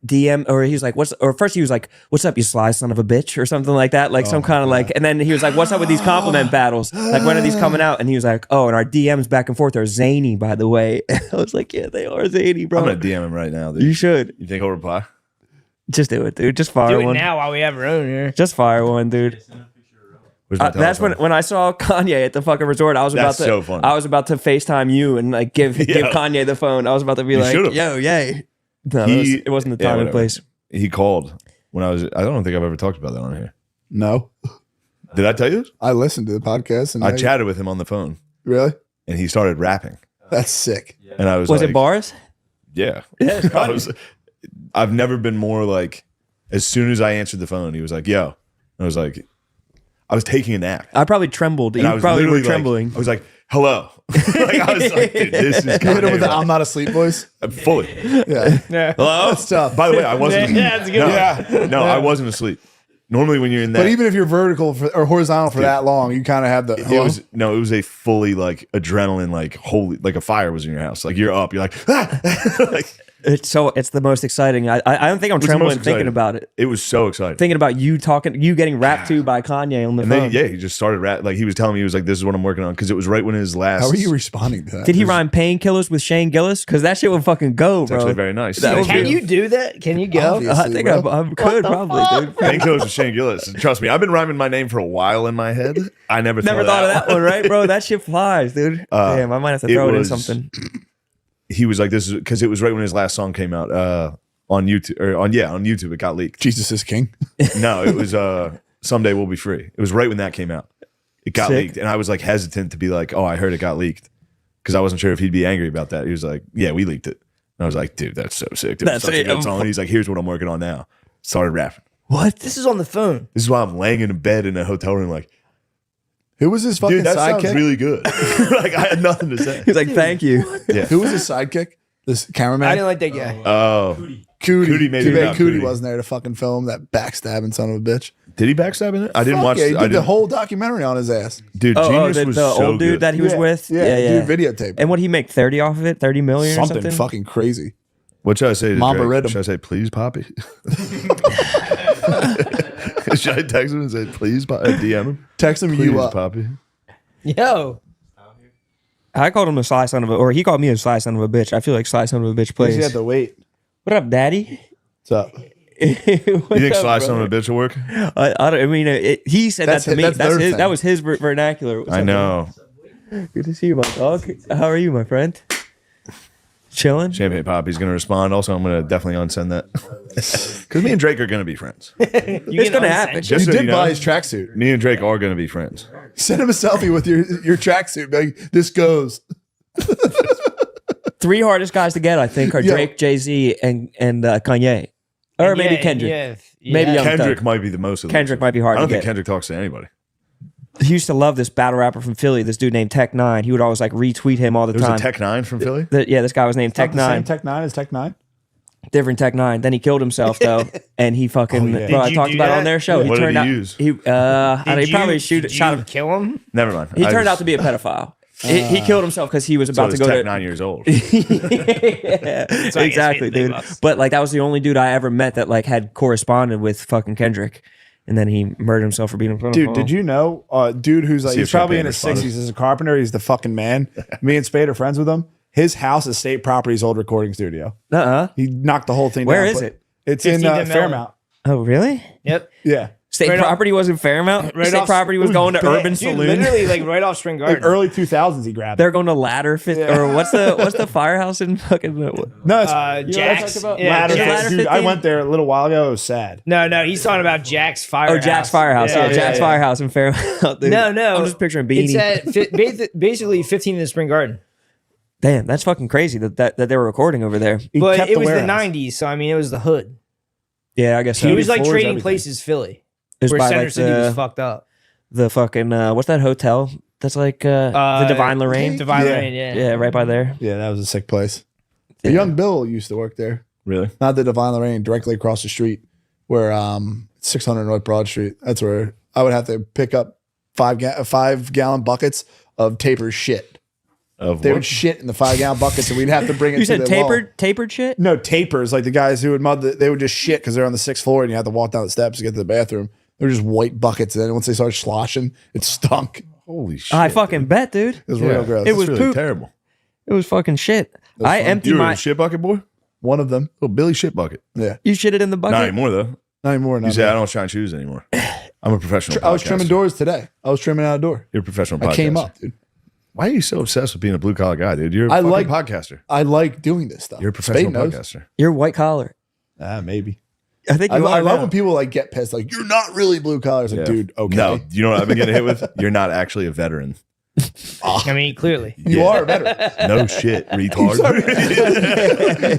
DM, or he was like, or first he was like, what's up, you sly son of a bitch, or something like that, like some kind of like, and then he was like, what's up with these compliment battles? Like, when are these coming out? And he was like, oh, and our DMs back and forth are zany, by the way. I was like, yeah, they are zany, bro. I'm gonna DM him right now, dude. You should. You think he'll reply? Just do it, dude. Just fire Do it one. now while we have Rone here. Just fire one, dude. Where's my That's telephone? when I saw Kanye at the fucking resort. I was That's about to so funny. I was about to FaceTime you and like give Kanye the phone. I was about to be like, should've. yo, yay. No, it wasn't the yeah, time and whatever. place. He called when I was. I don't think I've ever talked about that on here. No, Did I tell you this? I listened to the podcast and I chatted with him on the phone, Really? and he started rapping, That's sick. and I was Was like, it bars? Yeah. I've never been more like. As soon as I answered the phone, he was like, "Yo," I was like, I was taking a nap. I probably trembled. And I You was probably were literally trembling. I was like, "Hello." Like, I was like, "Dude, this is You hit kind him with the of "I'm not asleep" voice. fully." Yeah, Hello. that's tough. By the way, I wasn't. Yeah, that's a good no, no, I wasn't asleep. Normally, when you're in that, But even if you're vertical or horizontal for that long, you kind of have the. it was a fully like adrenaline, like holy, like a fire was in your house. Like you're up, you're like, ah! Like, It's the most exciting. I don't think I'm the trembling most thinking exciting. about it. It was so exciting. Thinking about you getting rapped to by Kanye on the And phone. then, he just started rap. Like he was telling me, he was like, "This is what I'm working on," because it was right when his last. How are you responding to that? Did he rhyme painkillers with Shane Gillis? Because that shit would fucking go, It's bro. actually very nice. That would Can be- you do that? Can you go? Obviously. I think bro. I could probably, dude. Painkillers with Shane Gillis. Trust me, I've been rhyming my name for a while in my head. I never Thought of that one, right, bro? That shit flies, dude. Damn, I might have to throw it in something. He was like, "This is," because it was right when his last song came out on YouTube on YouTube. It got leaked. Jesus is king. No, it was "Someday We'll Be Free." It was right when that came out. It got Sick. leaked, and I was like hesitant to be like, "Oh, I heard it got leaked," because I wasn't sure if he'd be angry about that. He was like, "Yeah, we leaked it." And I was like, "Dude, that's so sick. Dude, That's that's such a it. good song." And he's like, "Here's what I'm working on now." Started rapping. What? This is on the phone. This is why I'm laying in bed in a hotel room, like, Who was his fucking dude, that sounds sidekick? really good. Like I had nothing to say. He's like, thank you. Yeah. Who was his sidekick? This cameraman. I didn't like that guy. Oh, Cootie. maybe Too bad not Cootie Cootie. wasn't there to fucking film that backstabbing son of a bitch. did he backstab in it? I didn't Fuck watch. Yeah, he I did the didn't, whole documentary on his ass. dude, Oh, Genius the was so old dude good. that he was with? Dude, videotape. And what he make 30 off of it? 30 million or Something something? fucking crazy. What should I say to Mama Drake? read 'em. Should I say, "Please, Poppy"? Should I text him and say, "Please, DM him"? Text him Please, you up. Poppy. Yo. I called him a sly son of a, or he called me a sly son of a bitch. I feel like sly son of a bitch plays. He had to wait. What up, daddy? What's up? You think Sly Son of a Bitch will work? I mean, he said That's that to me. that's their thing. That was his vernacular. What's I up, know. man? Good to see you, my dog. How are you, my friend? Chilling. Champagne Poppy's going to respond. Also, I'm going to definitely unsend that. Because me and Drake are going to be friends. It's gonna happen. Just You so did know, buy his tracksuit. me and Drake are going to be friends. Send him a selfie with your tracksuit. Like, this goes. 3 hardest guys to get, I think, are Yo. Drake, Jay-Z, and Kanye, or maybe Kendrick. Maybe Young Kendrick Thug. might be the most of them. Kendrick might be hard I don't to think get. Kendrick talks to anybody. He used to love this battle rapper from Philly, this dude named Tech Nine. He would always like retweet him all the There was time. a Tech 9 from Philly? This guy was named Tech Not the same Nine. Tech 9 as Tech 9. Different Tech Nine. Then he killed himself though, and he fucking. Oh, yeah. Bro, I Did you talked do about it that? on their show. What He did turned he out. use? He probably shot him. Kill him? Never mind. He turned out to be a pedophile. He killed himself because he was So about to it's go Tech to 9 years old. Yeah, exactly, big dude. bucks. But like that was the only dude I ever met that like had corresponded with fucking Kendrick, and then he murdered himself for being a pedophile. Dude, did you know? Dude who's like, See he's if probably Champagne in his responded. 60s. He's a carpenter. He's the fucking man. Me and Spade are friends with him. His house is state property's old recording studio. He knocked the whole thing Where down. is but it? It's in 15 Fairmount. Oh, really? Yep. Yeah. State Right property was in Fairmount. right State off- property was it was going to bad. Urban Dude, Saloon. literally like right off Spring Garden. Like early 2000s, he grabbed They're it. going to Ladder Fit or what's the firehouse in fucking No, it's Jack's. you know what I talked about? Yeah, Ladder Jack's. Fit. Dude, I 15? went there a little while ago. It was sad. No, he's talking about Jack's Firehouse. Oh, Jack's Firehouse. Yeah, Jack's Firehouse in Fairmount. Dude. No. I'm just picturing Beanie. It's at basically 15 in the Spring Garden. Damn, that's fucking crazy that they were recording over there. He But kept it was the warehouse. 90s, so I mean, it was the hood. Yeah, I guess so. He was like floors, trading everything. places Philly. It was Where by, Center like, City was fucked up. the fucking what's that hotel? That's like the Divine Lorraine. Divine Yeah. Lorraine, yeah. Yeah, right by there. Yeah, that was a sick place. Yeah. Young Bill used to work there. Really? Not the Divine Lorraine, directly across the street where 600 North Broad Street. That's where I would have to pick up 5 gallon buckets of Taper's shit. They would shit in the 5-gallon buckets, and we'd have to bring it. You to said the wall. tapered shit? No, tapers, like the guys who would mud. They would just shit because they're on the 6th floor, and you had to walk down the steps to get to the bathroom. They were just white buckets, and then once they started sloshing, it stunk. Holy shit! I fucking bet, dude. It was real gross. It was really poop. terrible. It was fucking shit. I emptied You were my. a shit bucket boy. one of them. Little Billy shit bucket. Yeah, You shit it in the bucket. Not anymore though. not anymore. You say I don't shine shoes anymore. I'm a professional. I was podcaster. trimming doors today. I was trimming out a door. You're a professional. I came podcaster. up, dude. Why are you so obsessed with being a blue collar guy, dude? You're a I fucking like- podcaster. I like doing this stuff. You're a professional Spade knows. podcaster. You're white collar. Maybe. I think I you are love now. when people like get pissed. Like, you're not really blue collar. It's like, Yeah. dude, okay. No, you know what I've been getting hit with? You're not actually a veteran. I mean, clearly. You Yeah. are a veteran. No shit, retard.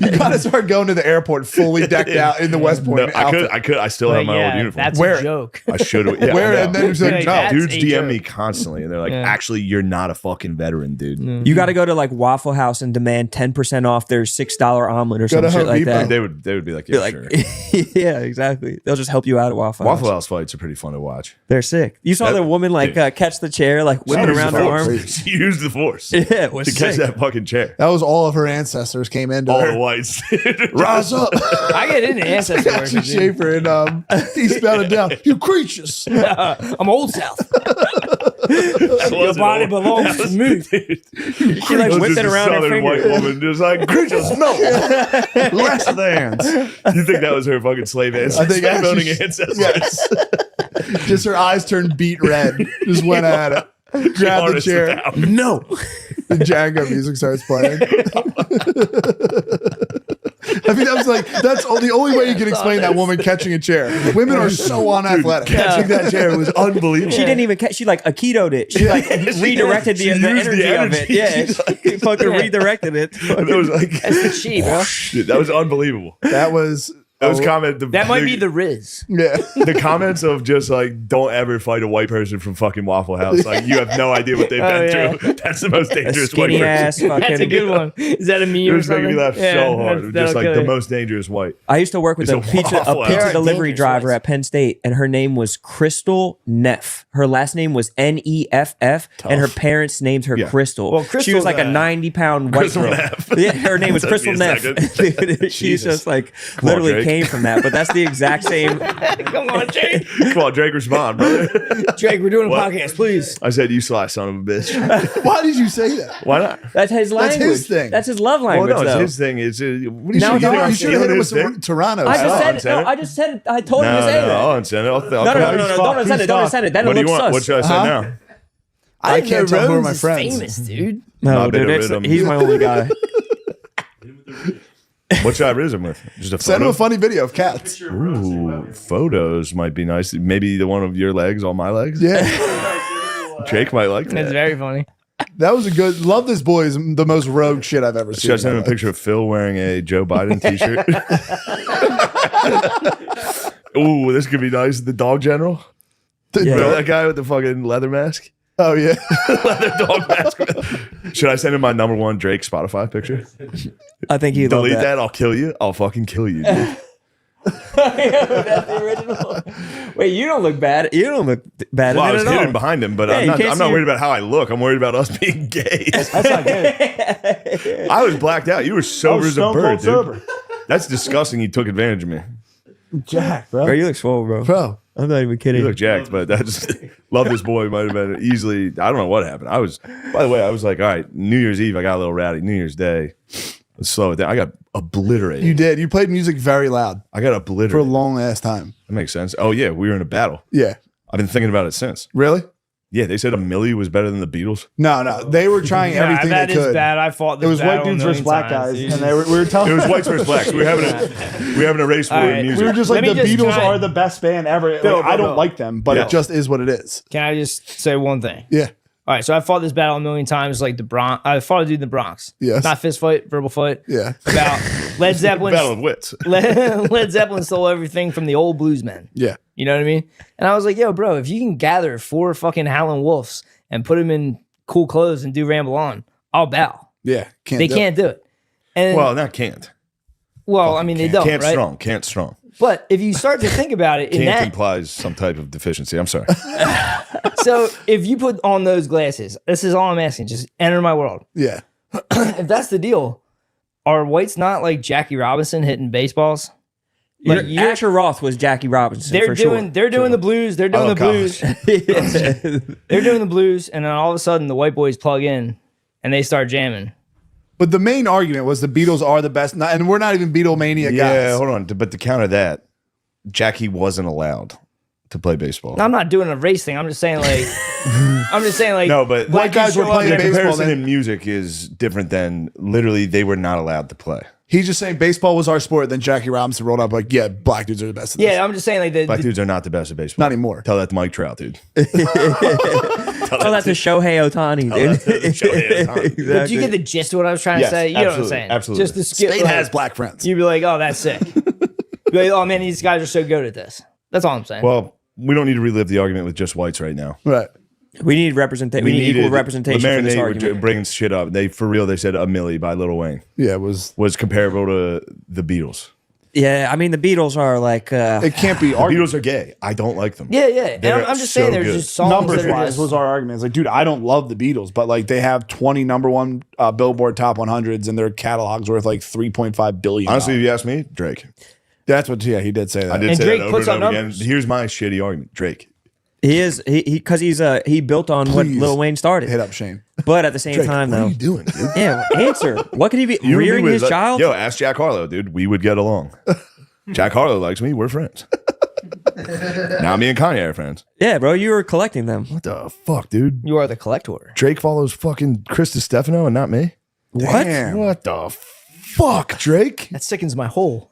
You gotta start going to the airport fully decked out in the West Point No, outfit. I could. I still have my old uniform. That's Wear a it. joke. I should have. Yeah, Wear it I know. and then it's like, Like, no. that's Dudes a DM joke. me constantly, and they're like, Yeah. "Actually, you're not a fucking veteran, dude." You got to go to like Waffle House and demand 10% off their $6 omelet or Go to some shit Home like Depot. that. They would be like, Be "Yeah, like, sure." yeah, exactly. They'll just help you out at Waffle House. Waffle House fights are pretty fun to watch. They're sick. You saw That- the woman like dude. catch the chair, like whipping She around used her the arm. force. She used the force Yeah, it was to catch sick. that fucking chair. That was all of her ancestors came into All the her. whites. Rise up. I get into ancestor work. Ashley Schaefer and he spelled it down. You creatures. I'm old South. That Your wasn't body old. belongs to me. She like That was whipped just it a around her Southern finger. white woman, just like creatures. No, Less than's. you think that was her fucking slave ancestor? I think actually voting she- ancestors. Yes. Just her eyes turned beet red. Just went at it. Grabbed the Harnessed chair. power. No. The Django music starts playing. I mean, that was like, that's the only way you can explain that woman catching a chair. Women are so unathletic. Catching that chair was unbelievable. She didn't even catch. She like Aikito'd it. She like redirected She the used energy, the of it. energy. Yeah, She's she fucking redirected it. That was like That's the chi, bro. Dude, that was unbelievable. That was, Those comment. That might be the Rizz. yeah. the comments of just like, don't ever fight a white person from fucking Waffle House. Like, you have no idea what they've been yeah. through. That's the most A dangerous white skinny person. ass fucking. That's a good one. Is that a meme It or was making something? me laugh so hard. Just like that'll the kill most dangerous white. I used to work with It's a a pizza Waffle House. delivery Dangerous driver ones. at Penn State, and her name was Crystal Neff. Her last name was Neff, and her parents named her Yeah. Crystal. Well, she was Crystal's like a 90-pound white Crystal girl. Neff. Yeah, her name was Took Crystal me a Neff. second. Dude, she's Jesus. just like Come on, literally Drake. came from that, but that's the exact same. Come on, Drake. Come on, Drake, respond, brother. Drake, we're doing a What? podcast, please. I said, you sly son of a bitch. Why did you say that? Why not? That's his That's language. his thing. That's his love Well, language. no, it's though. his thing. It's what do you Now think it's I'm You should have stealing hit him with his some thing? Toronto. I just I'll said it. unsend No, it. I just said it. I told him No, to say no, that. I'll unsend it. I'll No, come no, out. no, no, don't unsend it. Don't unsend it. Then What it do you looks want? What sus. should I say Huh? now? I didn't can't know tell who are Rose my is friends. famous, dude. No, Not dude, been it's, rid of he's him. my only guy. What should I rizz him with? Just a Send him photo? a funny video of cats. Ooh, photos might be nice. Maybe the one of your legs on my legs. Yeah. Jake might like That's that. very funny. That was a good, love this boy is the most rogue shit I've ever seen. Should I send him a picture of Phil wearing a Joe Biden t-shirt? Ooh, this could be nice. The dog general. Remember that guy with the fucking leather mask? Oh, yeah. Leather dog mask. Should I send him my #1 Drake Spotify picture? I think he'd Delete love that. I'll kill you. I'll fucking kill you, dude. That's the original. Wait, you don't look bad. You don't look bad Well, I in it was at hidden all. behind him, but Yeah, I'm you not, can't I'm see not your- worried about how I look. I'm worried about us being gay. That's not good. I was blacked out. You were I sober was as a stone bird, cold dude. sober. That's disgusting. You took advantage of me. Jack, bro. Bro, you look swole, bro. Bro. I'm not even kidding. You look jacked, but that's love this boy might have been easily. I don't know what happened. I was, by the way, I was like, all right, New Year's Eve, I got a little rowdy. New Year's Day, let's slow it down. I got obliterated. You did. You played music very loud I got for a obliterated. long ass time. That makes sense. Oh yeah, we were in a battle. Yeah. I've been thinking about it since. Really? Yeah, they said a Millie was better than the Beatles. No. They were trying everything that they is could. bad. I fought this It was white battle a dudes versus million black times, guys, dude. and we were telling. It was whites versus blacks. We were having a race war All in right. music. We were just like Let the me just Beatles try- are the best band ever. Bill, Like, I don't Bill. like them, but Yeah. It just is what it is. Can I just say one thing? Yeah. All right, so I fought this battle a million times, like the Bronx. I fought a dude in the Bronx. Yes. Not fist fight, verbal fight. Yeah. About Led Zeppelin. Battle of wits. Led Zeppelin stole everything from the old bluesmen. Yeah. You know what I mean? And I was like, yo, bro, if you can gather 4 fucking Howlin' Wolves and put them in cool clothes and do Ramble On, I'll bow. Yeah. They can't do it. And Well, not can't. well, I mean, they don't, Can't right? strong. Can't strong. But if you start to think about it, in Can't that, implies some type of deficiency. I'm sorry. so if you put on those glasses, this is all I'm asking. Just enter my world. Yeah. If that's the deal, are whites not like Jackie Robinson hitting baseballs? Like Asher Roth was Jackie Robinson. they're for doing the blues. They're doing Oh, the blues. They're doing the blues, and then all of a sudden the white boys plug in and they start jamming. But the main argument was the Beatles are the best, and we're not even Beatlemania guys. Yeah, hold on. But to counter that, Jackie wasn't allowed to play baseball. I'm not doing a race thing. I'm just saying like No, but black guys were show up playing the and- baseball comparison then. in music is different than literally they were not allowed to play. He's just saying baseball was our sport. Then Jackie Robinson rolled up like, yeah, black dudes are the best at this. Yeah, I'm just saying like Black dudes are not the best at baseball. Not anymore. Tell that to Mike Trout, dude. Oh, that's a Shohei Otani, dude. Shohei Ohtani. But you get the gist of what I was trying to Yes, say? You know what I'm absolutely, saying? absolutely. Just the skill. Spain has black friends. You'd be like, oh, that's sick. Be like, oh man, these guys are so good at this. That's all I'm saying. Well, we don't need to relive the argument with just whites right now. Right. We need representation. We need equal representation for this argument. Bringing shit up. They said "A Milli" by Lil Wayne Yeah, it was. was comparable to the Beatles. Yeah, I mean the Beatles are like. It can't be The argued. Beatles are gay. I don't like them. yeah. And They're I'm just so saying there's good. just songs Numbers that are wise just, was our argument. It's like, dude, I don't love the Beatles, but like they have 20 number one Billboard Top 100s, and their catalog's worth like $3.5 billion. Honestly, if you ask me, Drake. That's what. Yeah, he did say that. I did And say Drake that over puts and up over again. numbers. Here's my shitty argument. Drake. He is because he built on what Please Lil Wayne started. Hit up Shane. But at the same time, what are though, you doing, dude? yeah, answer. What could he be You and me rearing would, his like, child? Yo, ask Jack Harlow, dude. We would get along. Jack Harlow likes me. We're friends. Now me and Kanye are friends. Yeah, bro, you were collecting them. What the fuck, dude? you are the collector. Drake follows fucking Chris DiStefano and not me? What? What the fuck, Drake? That sickens my hole.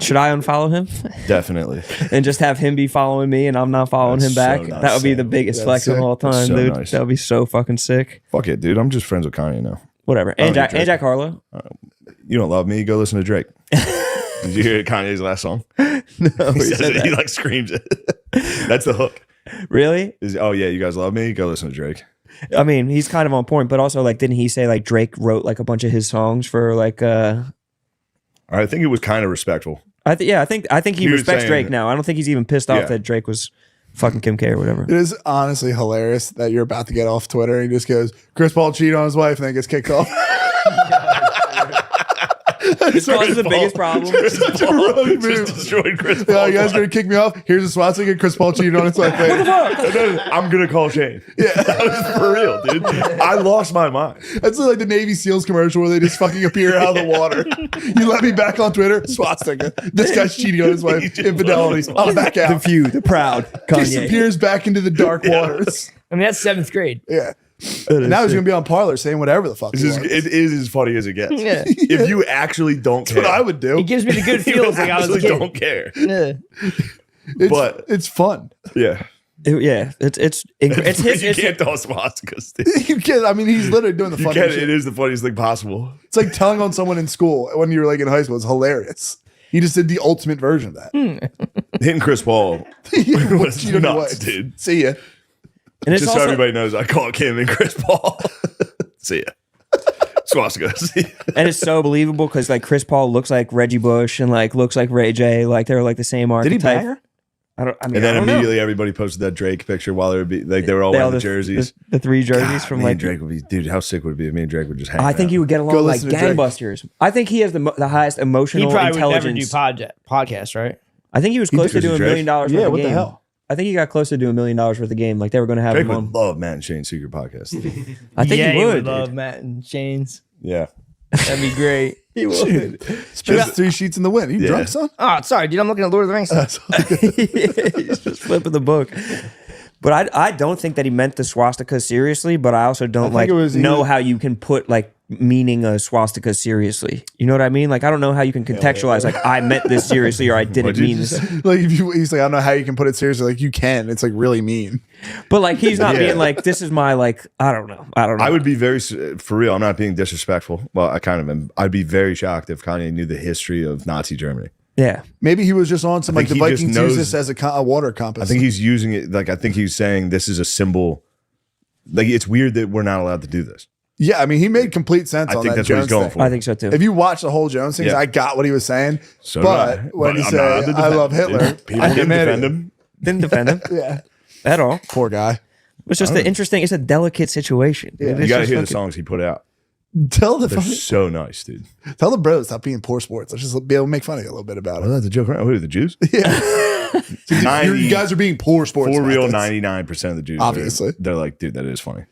Should I unfollow him Definitely. and just have him be following me and I'm not following That's him back? so nice. That would be the biggest That's flex of sick. all time, So dude. nice. That would be so fucking sick. Fuck it, dude. I'm just friends with Kanye now. Whatever. don't And need Drake. Jack Harlow. You don't love me? Go listen to Drake. Did you hear Kanye's last song? No, He says it, he like screams it. That's the hook. really? Oh yeah, you guys love me? Go listen to Drake. I mean, he's kind of on point, but also like, didn't he say like Drake wrote like a bunch of his songs for like? I think it was kind of respectful. I think he You were respects saying- Drake now. I don't think he's even pissed off Yeah. that Drake was fucking Kim K or whatever. It is honestly hilarious that you're about to get off Twitter and he just goes, Chris Paul cheated on his wife and then gets kicked off. This causes the biggest problem. Such a rogue move. Just destroyed Chris Paul. Yeah, you guys gonna kick me off? Here's a swastika. Chris Paul cheated on his wife. And then I'm gonna call Shane. Yeah, that was for real, dude. I lost my mind. That's like the Navy SEALs commercial where they just fucking appear out of the water. You let me back on Twitter, swastika. This guy's cheating on his wife. Infidelity. I'm back The out. few, the proud Kanye. Disappears back into the dark waters. I mean, that's 7th grade. Yeah. And now he's gonna be on Parlor saying whatever the fuck. This he is, wants. it is as funny as it gets. Yeah. If you actually don't care, That's what I would do. It gives me the good you feels like I was a actually kid. don't care. Yeah. but- It's fun. Yeah, It's his. you It's, can't tell swastikas. Dude. You can't. I mean, he's literally doing the You funniest can't. shit. It is the funniest thing possible. It's like telling on someone in school when you were like in high school. It's hilarious. He just did the ultimate version of that. Hitting Chris Paul What was cheated on your nuts, wife. dude. See ya. and it's Just so also, everybody knows, I call Kim and Chris Paul. See ya. Swastika. See ya. and it's so believable because like Chris Paul looks like Reggie Bush and like looks like Ray J. Like they're like the same Did he archetype. bang her? I mean, And then I don't know. immediately everybody posted that Drake picture while they were all They all wearing the jerseys. The 3 jerseys God, from me like. and Drake would be, dude. How sick would it be if me and Drake would just hang? I think out? he would get Go along like listen to Drake. gangbusters. I think he has the highest He emotional probably would never do intelligence. podcasts, right? I think he was close to does doing $1 Drake? million worth Yeah, of what game. the hell? I think he got close to doing $1 million worth of game. Like they were going to have Drake him on. would love Matt and Shane's secret podcast. I think yeah, he would. love dude. Matt and Shane's. Yeah. That'd be great. He would. Just 3 sheets in the wind. Are you Yeah. drunk, son? Oh, sorry, dude. I'm looking at Lord of the Rings. He's just flipping the book. But I don't think that he meant the swastika seriously, but I also don't think like he know was- how you can put like meaning a swastika seriously. You know what I mean? Like I don't know how you can contextualize like I meant this seriously or I didn't What'd you mean just this. Like if he's like, I don't know how you can put it seriously. Like you can. It's like really mean. But like he's not Yeah. being like this is my like I don't know. I would be very, for real, I'm not being disrespectful. Well, I kind of am. I'd be very shocked if Kanye knew the history of Nazi Germany. Yeah. Maybe he was just on some I like the think he just Vikings knows- use this as a water compass. I think he's using it, like, I think he's saying this is a symbol. Like, it's weird that we're not allowed to do this. Yeah, I mean, he made complete sense I on think that that's what he's Jones going thing. for. I think so too. If you watch the whole Jones thing, Yeah. I got what he was saying. So did I. but when But he I'm said, not allowed to I love defend him, Hitler, dude. People I didn't get mad at defend you. him. Didn't defend him Yeah, at all. poor guy. It's just an interesting. It's a delicate situation. Yeah. It's You got to just hear the fucking- songs he put out. Tell the They're so nice, dude. tell the bros stop being poor sports. Let's just be able to make fun of you a little bit about Oh, it. that's a joke, right? Who are the Jews? You guys are being poor sports. For real, methods. 99% of the Jews. Obviously. They're like, dude, that is funny.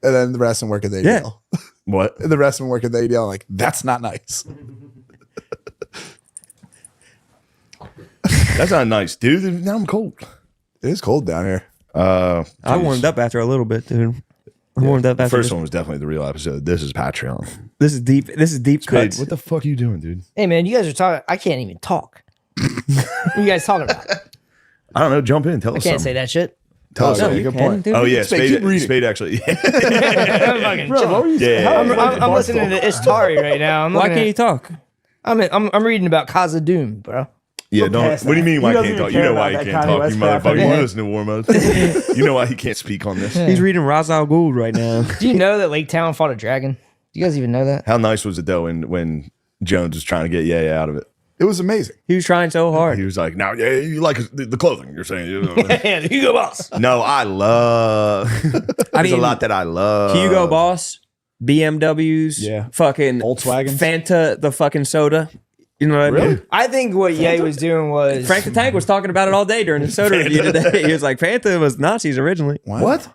And then the rest of them work at the ADL. What? And the rest of them work at the ADL. Like, that's not nice. That's not nice, dude. Now I'm cold. It is cold down here. I warmed up after a little bit, dude. I warmed up The after first this. one was definitely the real episode. This is Patreon. This is deep. This is deep Spade, cuts. what the fuck are you doing, dude? Hey man, you guys are talking. I can't even talk. What are you guys talking about? I don't know. Jump in. Tell I us can't something. say that shit. Tell us No, something. you can, point. dude. Oh yeah, Spade, keep reading. Spade actually. I'm fucking chilling. Yeah. I'm listening to Istari right now. Why can't you talk? I'm reading about Kaza Doom, bro. Yeah, don't. past What do you that. mean? Why He doesn't can't even talk? You care know why about he that can't Kanye talk. West You crap motherfucker. anymore. You listen to War Mode. You know why he can't speak on this. He's reading Ra's al Ghul right now. Do you know that Lake Town fought a dragon? Do you guys even know that? How nice was it though when Jones was trying to get Yaya out of it? It was amazing. He was trying so hard. He was like, "Now, yeah, you like the clothing? You're saying?" Yeah, the Hugo Boss. No, I love. There's a lot that I love. Hugo Boss, BMWs, Yeah. fucking Volkswagens. Fanta, the fucking soda. You know what I mean? I think what Ye was doing was Frank the Tank was talking about it all day during the soda review today. He was like, Fanta was Nazis originally. What?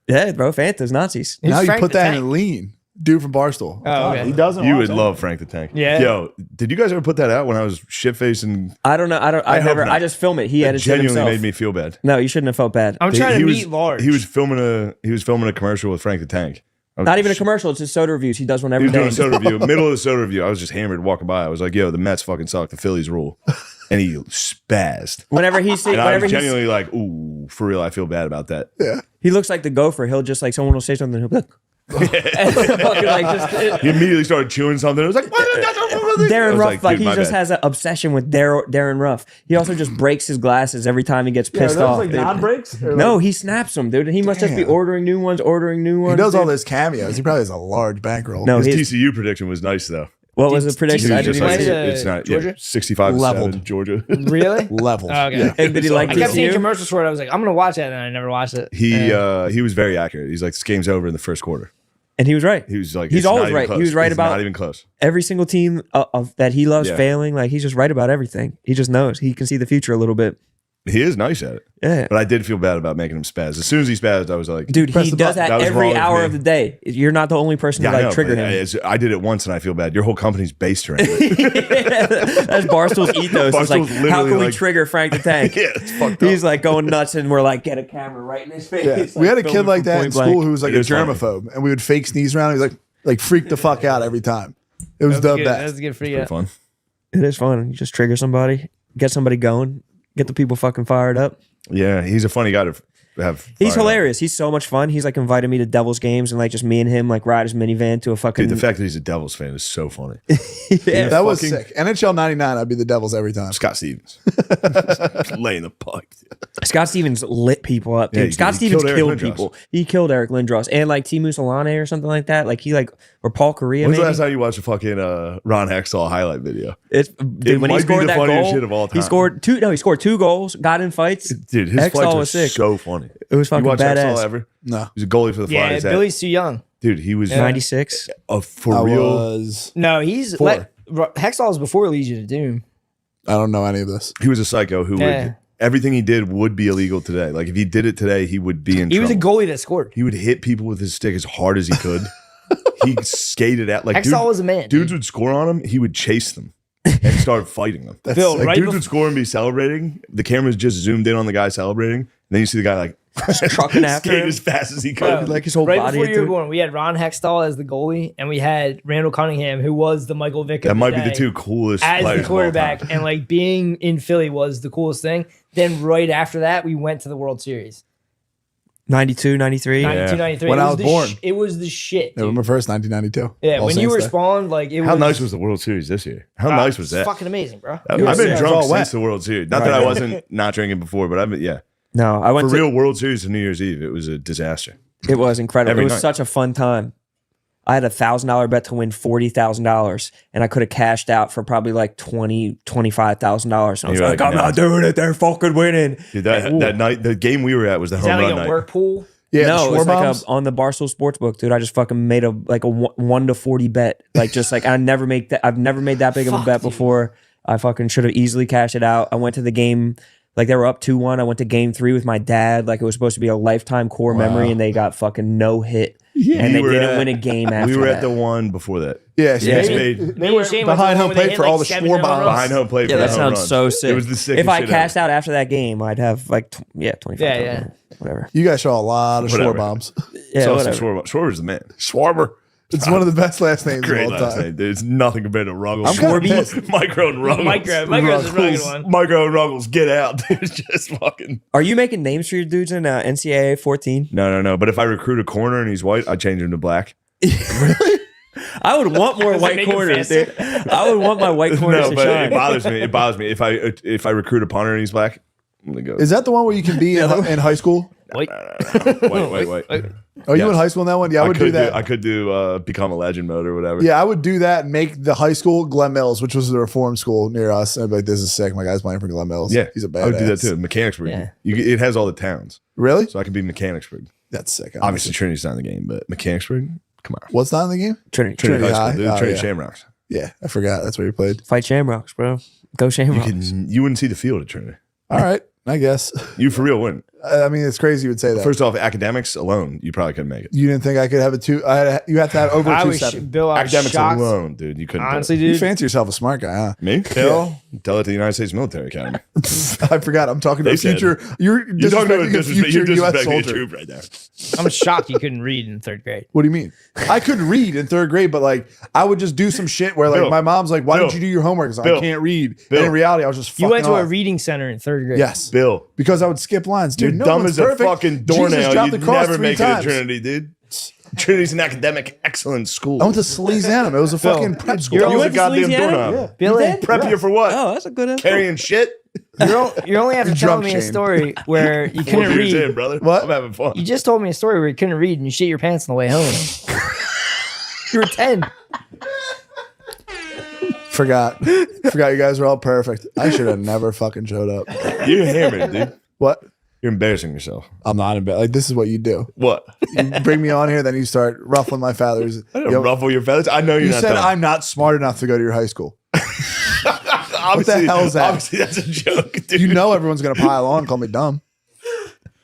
Yeah, bro, Fanta's Nazis. Who's Now you Frank put the that Tank? in lean. Dude from Barstool. Oh, okay. He doesn't. You watch would it. love Frank the Tank. Yeah. Yo, did you guys ever put that out when I was shit faced and I don't know. I hope never. not. I just film it. He it edits it genuinely himself. made me feel bad. No, you shouldn't have felt bad. I'm trying to was, meet large. He was filming a commercial with Frank the Tank. I was Not even a commercial. It's just soda reviews. He does one He every was doing day. a soda review. Middle of the soda review, I was just hammered walking by. I was like, "Yo, the Mets fucking suck. The Phillies rule," and he spazzed. Whenever he see, And I whenever was he, genuinely like, "Ooh, for real, I feel bad about that." he looks like the gopher. He'll just like someone will say something. He'll be like, fucking like just. He immediately started chewing something. It was like, I Darren was Ruff, like "Dude, he my just bad." has an obsession with Darren Ruff. He also just breaks his glasses every time he gets Yeah, are pissed those off. like dude. non-breaks? Or No, like- he snaps them, dude. And he must just be Damn. ordering new ones. He does all dude. those cameos. He probably has a large bankroll. No, His his, TCU prediction was nice though. what was the He prediction? was I just didn't like, even Went see to it. it's not Georgia? 65 Leveled. 7 Georgia. Really? Leveled. Oh, okay. Yeah. And did he like I kept seeing TCU? commercials for it. I was like, I'm gonna watch that, and I never watched it. He was very accurate. He's like, this game's over in the first quarter. And he was right. He was like, He's it's not always even right. close. He was right It's about not even close. every single team that he loves Yeah. failing. Like he's just right about everything. He just knows. He can see the future a little bit. He is nice at it. Yeah. But I did feel bad about making him spaz. As soon as he spazzed, I was like, Dude, Press he the does button. that That was wrong every with hour me. of the day. You're not the only person yeah, to I like know, trigger but him. I did it once and I feel bad. Your whole company's based around it. That's Barstool's ethos. It's like, Barstool's how literally can we like- trigger Frank the Tank? Yeah, it's fucked He's like going nuts, and we're like, get a camera right in his face. Yeah. Like, We had a filming kid like from that in point school blank. who was like It a is funny. germaphobe, and we would fake sneeze around. He was like freak the fuck out every time. It was the Good. best. That's good for Pretty you. fun. It is fun. You just trigger somebody, get somebody going, get the people fucking fired up. Yeah, he's a funny guy to have. He's fired up. hilarious. He's so much fun. He's like invited me to Devils games and like just me and him like ride his minivan to a fucking. Dude, the fact that he's a Devils fan is so funny. yeah. That was fucking- sick. NHL '99, I'd be the Devils every time. Scott Stevens. Laying the puck. Scott Stevens lit people up, dude. Yeah, he Scott did. He Stevens killed killed Eric Lindros. people. He killed Eric Lindros and like Timu Solane or something like that. Like he like or Paul Correa. When's the Maybe. last time you watched a fucking Ron Hextall highlight video? It's dude, when he might be scored the that funniest goal, shit of all he time. scored two. No, he scored 2 goals. Got in fights. Dude, his Hextall flights are was sick. so funny. It was fucking You watch badass. Hextall ever? No, He's a goalie for the Yeah, Flyers. Billy's too young. Dude, he was 96. for I real. was. No, he's Four. Hextall was before Legion of Doom. I don't know any of this. He was a psycho who Yeah. would everything he did would be illegal today. Like if he did it today, he would be in He was a trouble. goalie that scored. He would hit people with his stick as hard as he could. He skated out like Hextall was a man. Dudes dude. would score on him. He would chase them and start fighting them. Phil, Like right dudes bef- would score and be celebrating. The camera's just zoomed in on the guy celebrating. And then you see the guy like trucking after skate him. as fast as he could. Bro, like his whole right body before you into were it. born, we had Ron Hextall as the goalie, and we had Randall Cunningham, who was the Michael Vick. That of might be the day, two coolest as players the of all quarterback, time. and like being in Philly was the coolest thing. Then right after that, we went to the World Series. 92, 93. 92, 93. When It I was was the born. It was the shit. dude. November 1st, 1992. Yeah, All when you Saints were Day. spawned, like it How was. nice was the World Series this year? How nice was that? Fucking amazing, bro. I've It was been sick. drunk all since wet. the World Series. Not that I wasn't not drinking before, but I've been, yeah. No, I went For to real World Series to New Year's Eve, it was a disaster. It was incredible. Every It was night. such a fun time. I had $1,000 bet to win $40,000, and I could have cashed out for probably like $25,000. And I was You're like, like, I'm no. not doing it. They're fucking winning. Dude, that night, the game we were at was the Is home that run like a night. work pool? Yeah, No, the it was like bombs. on the Barstool Sportsbook, dude. I just fucking made a 1 to 40 bet. Like just like I've never made that big of a bet before. I fucking should have easily cashed it out. I went to the game, like they were up 2-1. I went to game 3 with my dad. Like it was supposed to be a lifetime core memory, and they got fucking no hit. And they We were didn't at- win a game after We were that. at the one before that. Yeah, so Yeah. they were behind home plate for all the Schwarbombs. Behind home plate Yeah, for that the home sounds runs. so sick. It was the sickest If I shit cashed ever. out after that game, I'd have like 25. Yeah. Whatever. You guys saw a lot of Whatever. Schwarbombs. Yeah, So whatever. Schwarber's the man. Schwarber. It's one of the best last names Great of all last time. name. There's nothing compared to Ruggles. I'm kinda pissed. Micro and Ruggles. Micro's a rugged one. Micro and Ruggles, get out. It's just fucking. Are you making names for your dudes in NCAA 14? No. But if I recruit a corner and he's white, I change him to black. I would want more Does it white make it corners, faster? dude. I would want my white corners No, to but shine. it bothers me. It bothers me if I recruit a punter and he's black. I'm gonna go. Is that the one where you can be in high school? Wait. Wait. Are you Yes. in high school in that one? Yeah, I would do that. I could do become a legend mode or whatever. Yeah, I would do that and make the high school Glen Mills, which was the reform school near us. I'd be like, this is sick. My guy's playing for Glen Mills. Yeah, He's a badass. I would do that too. Mechanicsburg. Yeah. It has all the towns, Really? so I can be Mechanicsburg. That's sick. Obviously, Trinity's not in the game, but Mechanicsburg. Come on, What's not in the game? Trinity. Trinity High High? School, dude. Oh, Trinity yeah. Shamrocks. Yeah, I forgot. That's where you played. Fight Shamrocks, bro. Go You Shamrocks. you wouldn't see the field at Trinity. All right, I guess. You for real wouldn't. I mean, it's crazy you would say that. First off, academics alone, you probably couldn't make it. You didn't think I could have a two? You have to have over I a was 2.7. Bill. I was Academics shocked. alone, dude, you couldn't. do it. Honestly, You dude. fancy yourself a smart guy, huh? Me, Bill, tell it to the United States Military Academy. I forgot. I'm talking to They a future. You're You're talking about disrespecting a disrespect. You're future U.S. disrespecting a soldier. troop right now. I'm shocked you couldn't read in 3rd grade. What do you mean? I could read in 3rd grade, but like I would just do some shit where like Bill. my mom's like, "Why Bill. didn't you do your homework?" I was like, I Bill. can't read. Bill. And in reality, I was just You fucking went to a off. reading center in 3rd grade. Yes, Bill, because I would skip lines, dude. you're No dumb one's as perfect. a fucking Jesus doornail. dropped the You'd cross never 3 make times. it at Trinity, dude. Trinity's an academic excellence school. I went to Sleaze-Anum. It was a fucking prep school. You You was a went to goddamn Louisiana? doorknob. Billy, Prep you for what? Oh, that's a good answer. Carrying shit? you're only after You're telling drunk me a shame. story where you 4 couldn't years in, read. brother. What? I'm having fun. You just told me a story where you couldn't read and you shit your pants on the way home. You were 10. Forgot you guys were all perfect. I should have never fucking showed up. You're hammered, dude. What? You're embarrassing yourself. I'm not in bed. Like this is what you do. What? You bring me on here, then you start ruffling my feathers. I don't Yo, ruffle your feathers. I know you're you not said dumb. I'm not smart enough to go to your high school. Obviously, hell is that? Obviously, that's a joke, dude. You know everyone's gonna pile on and call me dumb.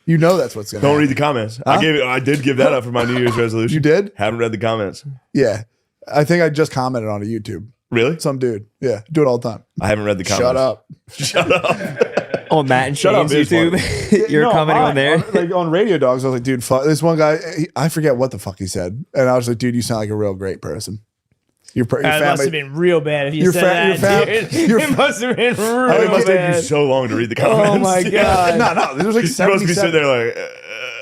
You know that's what's gonna Don't happen. read the comments. Huh? I did give that up for my New Year's resolution. You did? Haven't read the comments. Yeah. I think I just commented on a YouTube. Really? Some dude. Yeah. Do it all the time. I haven't read the comments. Shut up. Shut up. On Matt and Shut up, Shane's it's YouTube. You're No, commenting on there. Like on Radio Dogs, I was like, dude, fuck. This one guy, I forget what the fuck he said. And I was like, dude, you sound like a real great person. Your That must have been real bad if you Your said fa- that, your fa- dude. your It must have been real It must take you bad. so long to read the comments. Oh my god! No, there was like You must be 77. sitting there like,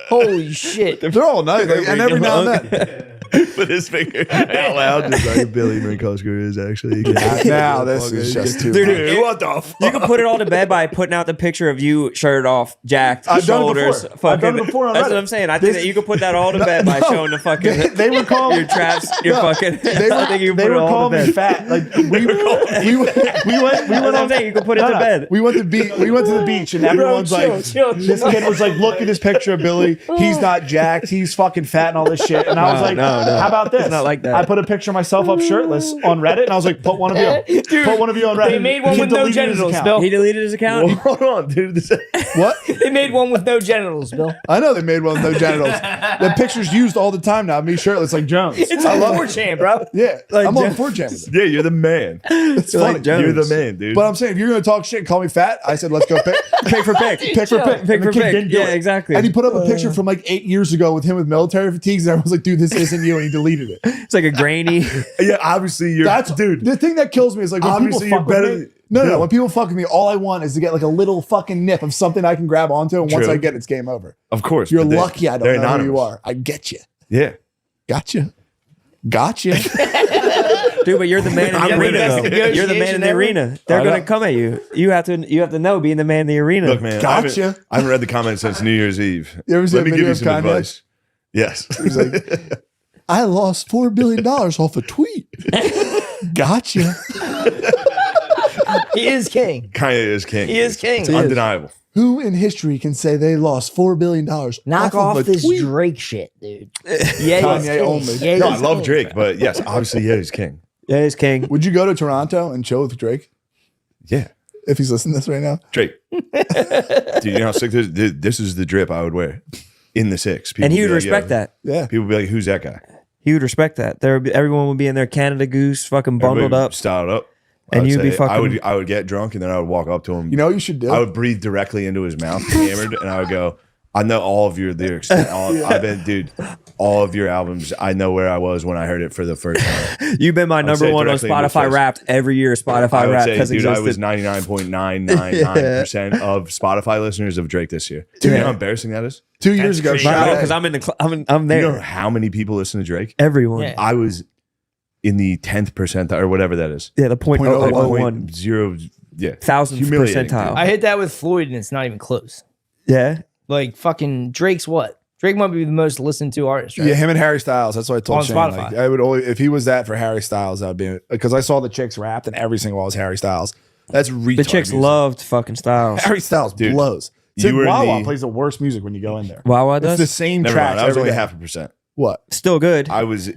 Holy shit! They're all nice. Like, and every now and then. with his finger out loud, just like Billy Minkosker is actually. Now this is just too Dude, much. Dude, what the fuck? You can put it all to bed by putting out the picture of you shirted off, jacked, I've done it shoulders. before. I've done it before on That's Reddit. what I'm saying. I think that you could put that all to bed by showing the fucking They were calling your traps, your fucking. They I think you were, can they put it were all calling to me bed. fat. Like we went That's what I'm saying. You can put it to bed. We went to the beach and everyone's chill. this kid was like, look at this picture of Billy. He's not jacked. He's fucking fat and all this shit. And I was like, no. how about this? It's not like that. I put a picture of myself up shirtless on Reddit and I was like, put one of you. Dude, Put one of you on Reddit. they made one Kid with no deleted his genitals, account. Bill. He deleted his account. Hold on, dude. What? They made one with no genitals, Bill. I know they made one with no genitals. The picture's used all the time now. Me shirtless like Jones. It's I on love 4chan, bro. Yeah, Like I'm on Jones. 4chan with them. Yeah, you're the man. It's You're funny. like Jones. You're the man, dude. But I'm saying if you're gonna talk shit and call me fat, I said let's go pick for pick. Pick for pick. Pick And the for kid pick. didn't do Yeah, it. exactly. And he put up a picture from like 8 years ago with him with military fatigues, and everyone's like, dude, this isn't you, and he deleted it. It's like a grainy. yeah, obviously you're. That's dude. The thing that kills me is like when people Obviously, you're fuck with better me. than- No, Yeah. when people fuck with me, all I want is to get like a little fucking nip of something I can grab onto, and once True. I get it, it's game over. Of course, You're but they- lucky I they're don't know who you anonymous. are. I get you. Yeah. Gotcha. Gotcha. Dude, but you're the man in I'm the with arena. it. Though. You're the man in the arena. They're I gonna know. come at you. You have to know being the man in the arena. Look, man. Gotcha. I haven't read the comments since New Year's Eve. You ever see Let a me give video you of some Kanye? advice. Yes. He's like, I lost $4 billion off a tweet. Gotcha. He is king. Kanye is king. He is king. It's He is. undeniable. Who in history can say they lost $4 billion? Knock off of a this tweet? Drake shit, dude. Yeah, Kanye only. Yeah, No, I he's love king. Drake, but yes, obviously, yeah, he's king. Yeah, he's king. Would you go to Toronto and chill with Drake Yeah, if he's listening to this right now? Drake. Dude, you know how sick this is the drip I would wear in the six. People And he would would be like, respect yo, that. Yeah. People would be like, who's that guy? He would respect that. Everyone would be in their Canada Goose, fucking bundled Everybody up. styled up. And I would you'd be say- fucking- I would get drunk and then I would walk up to him. You know what you should do? I would breathe directly into his mouth, hammered, and I would go, I know all of your lyrics. I've been, dude, all of your albums. I know where I was when I heard it for the first time. You've been my would say number one on directly into his Spotify face. Wrapped every year. I Spotify would Wrapped say, has dude, I existed. was 99.999% of Spotify listeners of Drake this year. Do you know how embarrassing that is? 2 years ago, crazy. I know, Sade- because I'm there. You know how many people listen to Drake? Everyone. Yeah. I was in the 10th percentile or whatever that is. Yeah, the point Point oh one. 0.0, yeah. thousandth Humiliating, percentile. dude. I hit that with Floyd, and it's not even close. Yeah. Like fucking Drake's what? Drake might be the most listened to artist, right? Yeah, him and Harry Styles. That's what I told On Shane. Spotify. Like, I would only if he was that for Harry Styles, I'd be because I saw the chicks rapped and every single one was Harry Styles. That's retard. The chicks music. loved fucking Styles. Harry Styles Dude, blows. you So were in Wawa the- plays the worst music when you go in there. Wawa It's does? the same Never tracks mind. I was every only day. 0.5%. What? Still good. I was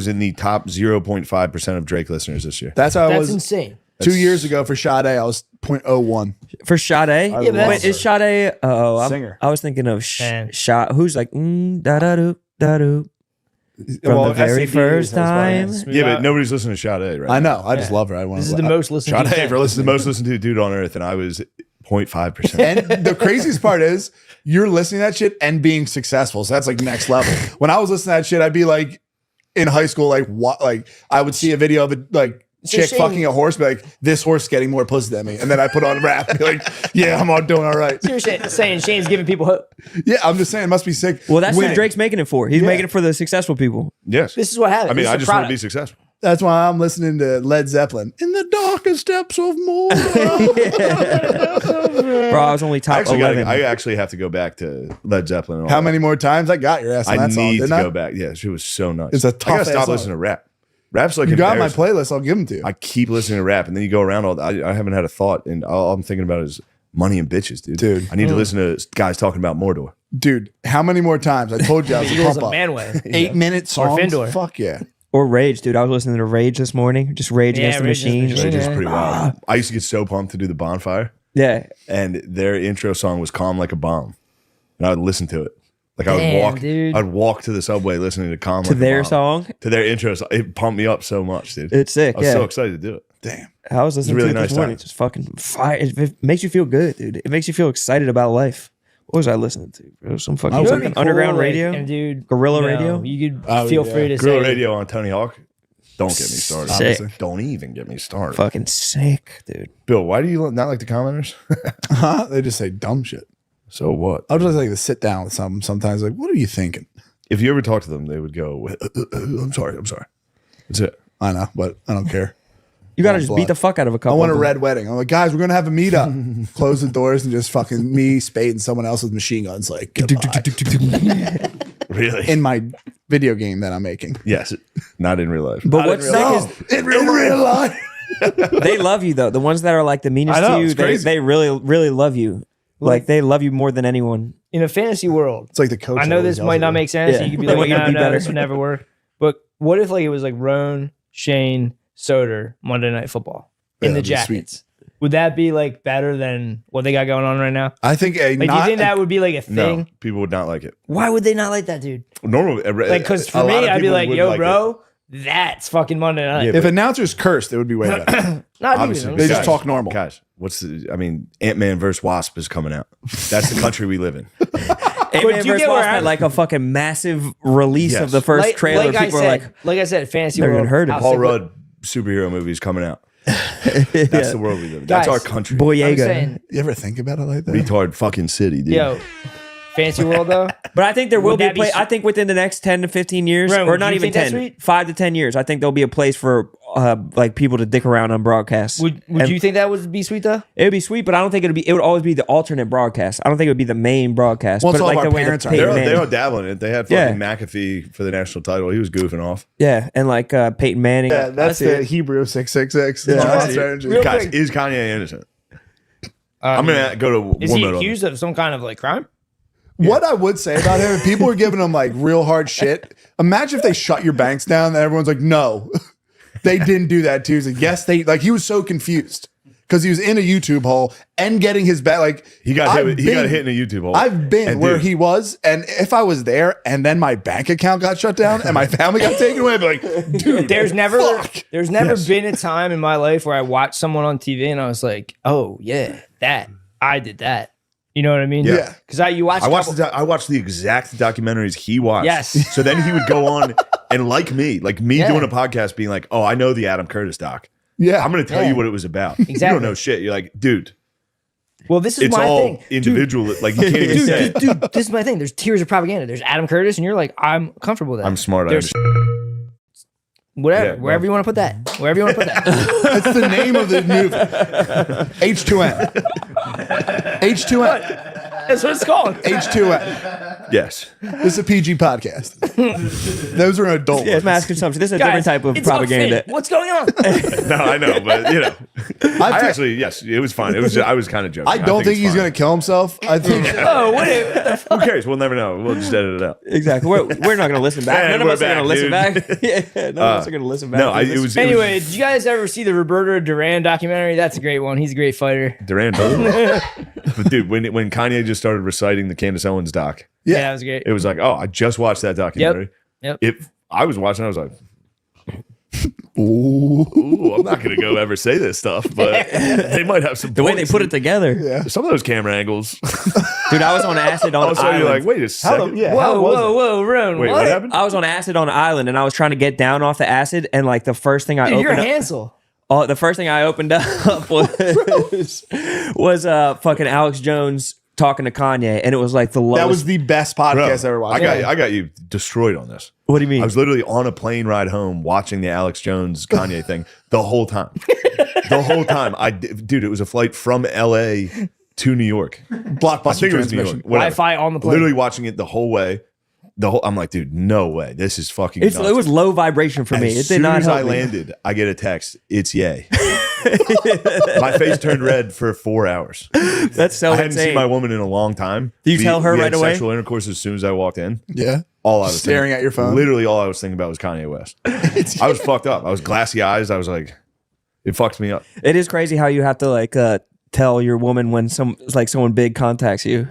in the top 0.5% of Drake listeners this year. That's how I That's was insane. 2 years ago for Sade. I was 0.01. For Sade? Yeah, but Wait, is Sade? Singer. I was thinking of Man. Shot. Who's like, da da do, da do. From the very first time. Yeah, but nobody's listening to Sade, right? I know. I just love her. I want This is the most listened to. Sade thing. for this is the most listened to dude on earth, and I was 0.5%. And the craziest part is you're listening to that shit and being successful. So that's like next level. When I was listening to that shit, I'd be like in high school, like what? Like I would see a video of it, like chick Shane- fucking a horse, be like, this horse is getting more pussy than me. And then I put on rap and be like, yeah, I'm all doing all right. So you're saying Shane's giving people hope. Yeah, I'm just saying it must be sick. Well, that's winning. what Drake's making it for. He's Yeah. making it for the successful people. Yes. This is what happens. I mean, This I is a just want to product. be successful. That's why I'm listening to Led Zeppelin. In the darkest steps of Mordor. Bro, I was only top 11. I actually have to go back to Led Zeppelin. And all How that. many more times I got your ass on I that song, need to didn't I? go back. Yeah, she was so nuts. It's a I gotta tough-ass stop song. listening to rap. Rap's like You got my embarrassing. playlist. I'll give them to you. I keep listening to rap, and then you go around I haven't had a thought, and all I'm thinking about is money and bitches, dude. Dude. I need to listen to guys talking about Mordor. Dude, how many more times? I told you I was a Eagles pump of up. Manway. 8-minute songs. Findor. Fuck yeah. Or Rage, dude. I was listening to Rage this morning. Just Rage Yeah, Against the Rage Against the Machine. Machine. Which is Yeah. pretty wild. I used to get so pumped to do the bonfire, Yeah. and their intro song was "Calm Like a Bomb," and I would listen to it. Like I would Damn, walk, dude. I'd walk to the subway listening to "Calm To Like a their Bomb." song. to their intro. song. It pumped me up so much, dude. It's sick. I was Yeah. so excited to do it. Damn. I was listening really to it nice this morning. time. Just fucking fire. It makes you feel good, dude. It makes you feel excited about life. What was I listening to? Bro? Some fucking You know It'd be underground cool, radio? like, and dude, Guerrilla you know, radio? You could Oh, feel yeah. free to Guerrilla say radio on Tony Hawk. Don't get me started. Sick. Don't even get me started. Fucking sick, dude. Bill, why do you not like the commenters? Huh? They just say dumb shit. So what? I'll just like to sit down with some sometimes like, what are you thinking? If you ever talk to them, they would go, I'm sorry. That's it. I know, but I don't care. You gotta Oh, just blood. beat the fuck out of a I couple. want a of them. red wedding. I'm like, guys, we're gonna have a meetup. Close the doors and just fucking me, Spade, and someone else with machine guns. Like goodbye. Really? In my video game that I'm making. Yes. Not in real life. But what's sick is in real life. they love you though. The ones that are like the meanest I know, to you, it's crazy. they really love you. Like they love you more than anyone. in a fantasy world. It's like the coach. I know this might not make sense. Yeah. You could be They like, want you to no, be no, better. this would never work. But what if like it was like Rone, Shane, Soder, Monday Night Football in Yeah, the that'd be sweet. jackets? Would that be like better than what they got going on right now? I think a Like, do you think that would be like a thing? No, people would not like it. Why would they not like that, dude? Normally, Like, because for me, I'd be like, yo, bro, that's fucking Monday Night. Yeah, if announcers cursed, it would be way better. Not obviously, even. They just guys, talk normal. Guys, Ant-Man versus Wasp is coming out. That's the country we live in. Ant-Man do you vs. get where Wasp had I'm- like a fucking massive release Yes. of the first trailer. People are like, I said, fantasy Never world. even heard of how Paul sick would- Rudd superhero movies coming out. That's the world we live in. That's Guys, our country. I'm Boyega. saying, You ever think about it like that? Retard fucking city, dude. yo, fantasy world though. But I think there will Would be a that be place. sweet? I think within the next 10 to 15 years, Ren, or would not you even think that's 10, sweet? 5 to 10 years, I think there'll be a place for like people to dick around on broadcasts. Would you think that would be sweet though? It would be sweet, but I don't think it would always be the alternate broadcast. I don't think it would be the main broadcast. Well, but it's all like of the our way parents that are. Peyton They Manning, were dabbling in it. They had Yeah. fucking McAfee for the national title. He was goofing off. yeah, and like Peyton Manning. Yeah, that's the it. Hebrew 666. Yeah. Monster Real Energy. quick. Guys, is Kanye innocent? I'm gonna go to Is he WARMODE on accused of some kind of like crime? What I would say about him, people are giving him like real hard shit. Imagine if they shut your banks down and everyone's like, no, they didn't do that too. He's like, yes, they like. He was so confused because he was in a YouTube hole and getting his back. Like He got hit. He got hit in a YouTube hole. I've been And where dude, he was, and if I was there and then my bank account got shut down and my family got taken away, I'd be like, dude, There's never fuck. been a time in my life where I watched someone on TV and I was like, oh yeah, I did that. You know what I mean? Yeah. Because you watch. I watched the exact documentaries he watched. Yes. So then he would go on and like me Yeah. doing a podcast, being like, "Oh, I know the Adam Curtis doc. Yeah, I'm going to tell Yeah. you what it was about. You Exactly. don't know shit. You're like, dude, Well, this is it's my all thing. individual. Like you can't even say. it. Dude, this is my thing. There's tiers of propaganda. There's Adam Curtis, and you're like, I'm comfortable with that. I'm smart. I There's understand. whatever, Yeah, wherever well- you want to put that. Wherever you want to put that. that's the name of the movie. H2N. H2N. That's what it's called. H2N. Yes. This is a PG podcast. Those are adult. Yeah, it's mass consumption. This is a different type of it's propaganda. unfit. What's going on? No, I know, but you know, I I actually, yes, it was fine. It was. I was kind of joking. I don't think it's he's fine. going to kill himself. I think Oh, wait. Who cares? We'll never know. We'll just edit it out. Exactly. We're not going to listen back. And None of we're us are going to listen back, back. Yeah, none of us are going to listen back. No, it was. Anyway, did you guys ever see the Roberto Duran documentary? That's a great one. He's a great fighter. Duran. But dude, when Kanye just started reciting the Candace Owens doc, Yeah, that was great. it was like, oh, I just watched that documentary. Yep. If I was watching, I was like, ooh. ooh, I'm not gonna go ever say this stuff, but they might have some. The way they put it together. some of those camera angles. Dude, I was on acid on All an of a sudden, you're island. like, wait a second. Whoa, Rone. Wait, what happened? I was on acid on an island and I was trying to get down off the acid and like the first thing I Dude, you're opened up, Hansel. the first thing I opened up was fucking Alex Jones talking to Kanye, and it was like the lowest. That was the best Bro, podcast I ever watched. I got you destroyed on this. What do you mean? I was literally on a plane ride home watching the Alex Jones Kanye thing the whole time. The whole time. Dude, it was a flight from LA to New York. I Blockbuster think it was New transmission. York. Whatever. Wi-Fi on the plane. Literally watching it the whole way. I'm like, dude, no way. This is fucking nuts. It was low vibration for me. As It did soon not as help I me. landed, I get a text. It's yay. My face turned red for 4 hours. That's so I hadn't insane. seen my woman in a long time. Did you tell her we right had away? Sexual intercourse as soon as I walked in. Yeah. All I was Staring thinking- at your phone. Literally, all I was thinking about was Kanye West. I was fucked up. I was glassy eyes. I was like, it fucked me up. It is crazy how you have to like tell your woman when someone big contacts you.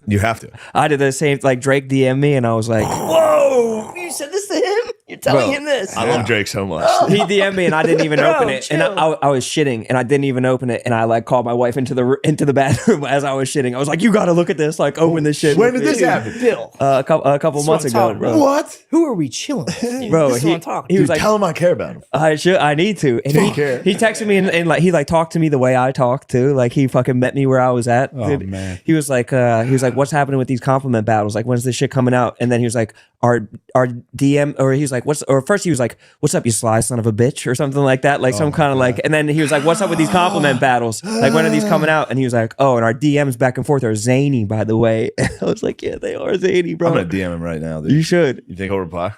You have to. I did the same. Like Drake DM'd me, and I was like, Whoa! You said this to him? You're telling Bro, him this? I love Drake so much. he DM'd me, and I didn't even Bro, open it. And chill. I was shitting, and I didn't even open it. And I like called my wife into the bathroom as I was shitting. I was like, "You got to look at this. Like, open this shit." When with did me." this happen? Bill, A couple months what I'm ago, talking bro. about. What? who are we chilling with? Dude, Bro, this is what I'm talking he was Dude, like, tell him I care about him. I need to. And he care. texted me and like he like talked to me the way I talk too. Like he fucking met me where I was at. Oh, man. He was like what's happening with these compliment battles? Like when's this shit coming out? And then he was like, our DM, or he was like, first he was like, what's up, you sly son of a bitch, or something like that. Like some kind of like, and then he was like, what's up with these compliment battles? Like when are these coming out? And he was like, oh, and our DMs back and forth are zany, by the way. I was like, yeah, they are zany, bro. I'm going to DM him right now, dude. You should. You think he'll reply?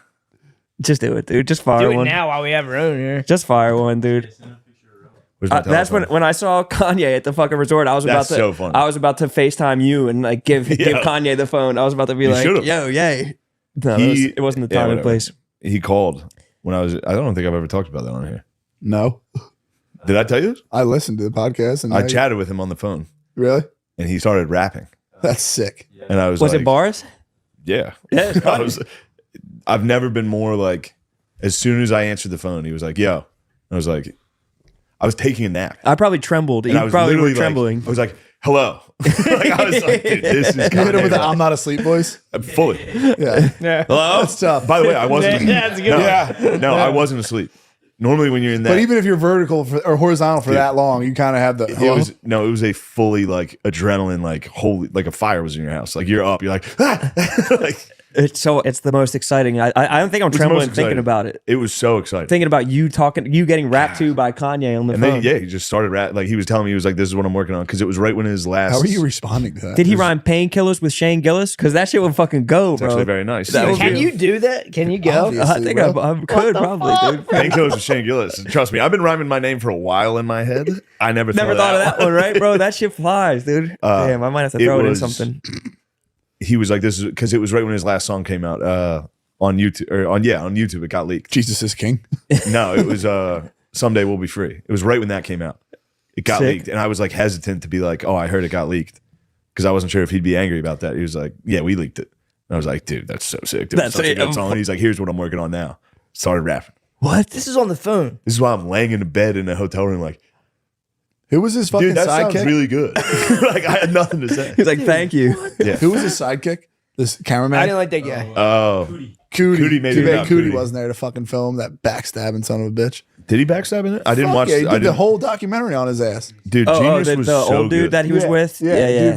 Just do it, dude. Just fire Do it one. now while we have Rone here. Just fire one, dude. Where's my That's telephone? when I saw Kanye at the fucking resort. I was That's about to so funny. I was about to FaceTime you and like give Kanye the phone. I was about to be like, should've. yo, yay. No, He- it wasn't the yeah, time and whatever. place. He called when I don't think I've ever talked about that on here. No. Did I tell you this? I listened to the podcast and I chatted with him on the phone Really? and he started rapping. That's sick. And I was Was like, it bars? Yeah. Yeah, it's I've never been more like, as soon as I answered the phone, he was like, yo. I was like, I was taking a nap. I probably trembled. And You I was probably were literally trembling. Like, I was like, hello. Like, I was like, dude, this is You hit him with the Kanye. I'm not asleep voice. Fully. Yeah. Hello? That's tough. By the way, I wasn't. That's a good no, one. Yeah. No, I wasn't asleep. Normally when you're in that. But even if you're vertical or horizontal for that long, you kind of have the. it was a fully like adrenaline, like holy, like a fire was in your house. Like you're up, you're like, ah! Like It's the most exciting. I don't think I'm It's the trembling most thinking exciting. about it. It was so exciting. Thinking about you getting rapped to by Kanye on the And phone. then, he just started like he was telling me, he was like, "This is what I'm working on," because it was right when his last. How are you responding to that? Did he rhyme painkillers with Shane Gillis? Because that shit would fucking go, It's bro. actually very nice. That would Can be- you do that? Can you go? Obviously. I think bro. I could probably, dude. Painkillers with Shane Gillis. Trust me, I've been rhyming my name for a while in my head. I never Never thought of that one, right, bro? That shit flies, dude. Damn, I might have to it throw it in was- something. He was like, "This is," because it was right when his last song came out on YouTube on YouTube. It got leaked. Jesus is king. No, it was "Someday We'll Be Free." It was right when that came out. It got Sick. leaked, and I was like hesitant to be like, "Oh, I heard it got leaked," because I wasn't sure if he'd be angry about that. He was like, "Yeah, we leaked it." And I was like, "Dude, that's so sick. Dude, That's that's such a it. good song." And he's like, "Here's what I'm working on now." Started rapping. What? This is on the phone. This is why I'm laying in a bed in a hotel room, like, Who was his fucking dude, that sounds sidekick? really good. Like I had nothing to say. He's like, thank you. Yeah. Who was his sidekick? This cameraman? I didn't like that guy. Oh, Cootie. Cootie made Too it bad out, Cootie Cootie. wasn't there to fucking film that backstabbing son of a bitch. did he backstab in it? I didn't Fuck watch. yeah, he I did the didn't- whole documentary on his ass. Dude, Oh, Genius the was so old dude good. that he was with? Dude,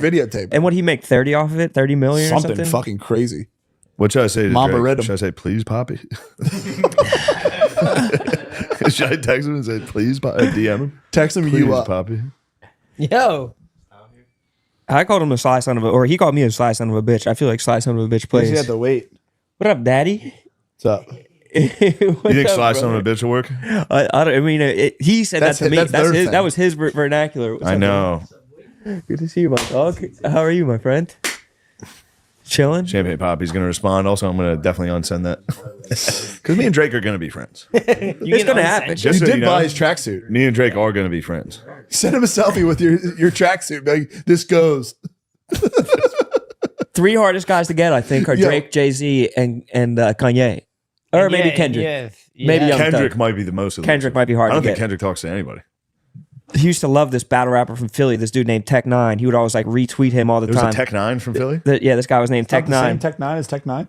videotape. And what he make 30 off of it? 30 million or something something? fucking crazy. What should I say to Mamba Drake? read 'em. Should I say, "Please, Poppy"? Should I text him and say, "Please, DM him"? Text him Please, you up. Poppy. Yo. I called him a sly son of a, or he called me a sly son of a bitch. I feel like sly son of a bitch He plays. had to wait. What up, daddy? What's up? You think Sly Son of a Bitch will work? I mean, he said That's that to me. that's their thing. That was his vernacular. What's I up, know. man? Good to see you, my dog. How are you, my friend? Chilling. Champagne Poppy's going to respond. Also, I'm going to definitely unsend that. Because me and Drake are going to be friends. It's gonna happen. Just You so did you buy know, his tracksuit. me and Drake are going to be friends. Send him a selfie with your tracksuit. Like, this goes. 3 hardest guys to get, I think, are Yo. Drake, Jay-Z, and Kanye, or maybe Kendrick. Maybe Young Kendrick Thug. might be the most. Kendrick might be hard I don't to think get. Kendrick talks to anybody. He used to love this battle rapper from Philly. This dude named Tech Nine. He would always like retweet him all the There was time. a Tech 9 from Philly. Yeah, this guy was named Tech Not the same Nine. Tech 9 as Tech 9.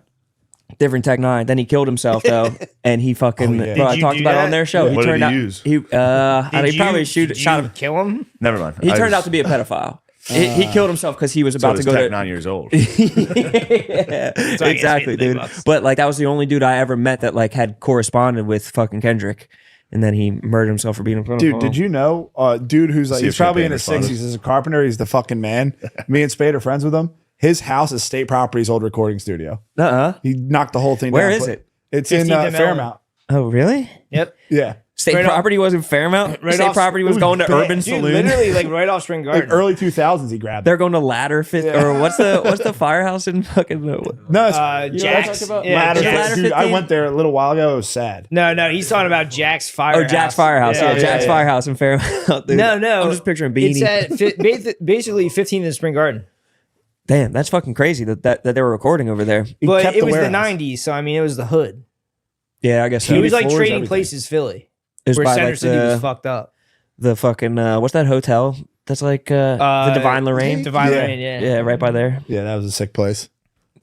Different Tech Nine. Then he killed himself though, and he fucking. yeah. Bro, I Did you talked do about it that? on their show. Yeah. He What did turned he out. use? He probably shot him. Kill him? Never mind. He turned out to be a pedophile. He killed himself because he was so about to go Tech to 9 years old. yeah, exactly, dude. But like that was the only dude I ever met that like had corresponded with fucking Kendrick, and then he murdered himself for being a pedophile. Dude, did you know? Dude who's like, See he's if probably Champagne in his responded. 60s. He's a carpenter. He's the fucking man. Me and Spade are friends with him. His house is State Property's old recording studio. He knocked the whole thing Where down. is it? It's in 15th and Fairmount. Oh, really? Yep. Yeah. State Right property was in Fairmount. right State off- property was it was going to bad. Urban Dude, Saloon. literally like right off Spring Garden. Like early 2000s, he grabbed it. They're going to Ladder Fifth, or what's the firehouse in fucking? No, it's Jack's. you know what I'm talking about? Yeah, Ladder. Jack's. Dude, I 15? went there a little while ago. It was sad. No, he's talking about Jack's Firehouse. Oh, Jack's Firehouse. Yeah, Jack's Firehouse in Fairmount. Dude. No. I'm just picturing Beanie. It's at basically 15th in Spring Garden. Damn, that's fucking crazy that they were recording over there. He But kept it was the warehouse. 90s, so I mean, it was the hood. Yeah, I guess so. He was like floors, trading everything. places, Philly, It was where by Center like City was fucked up. the fucking what's that hotel? That's like the Divine Lorraine. Divine Yeah. Lorraine, yeah. Yeah, right by there. Yeah, that was a sick place.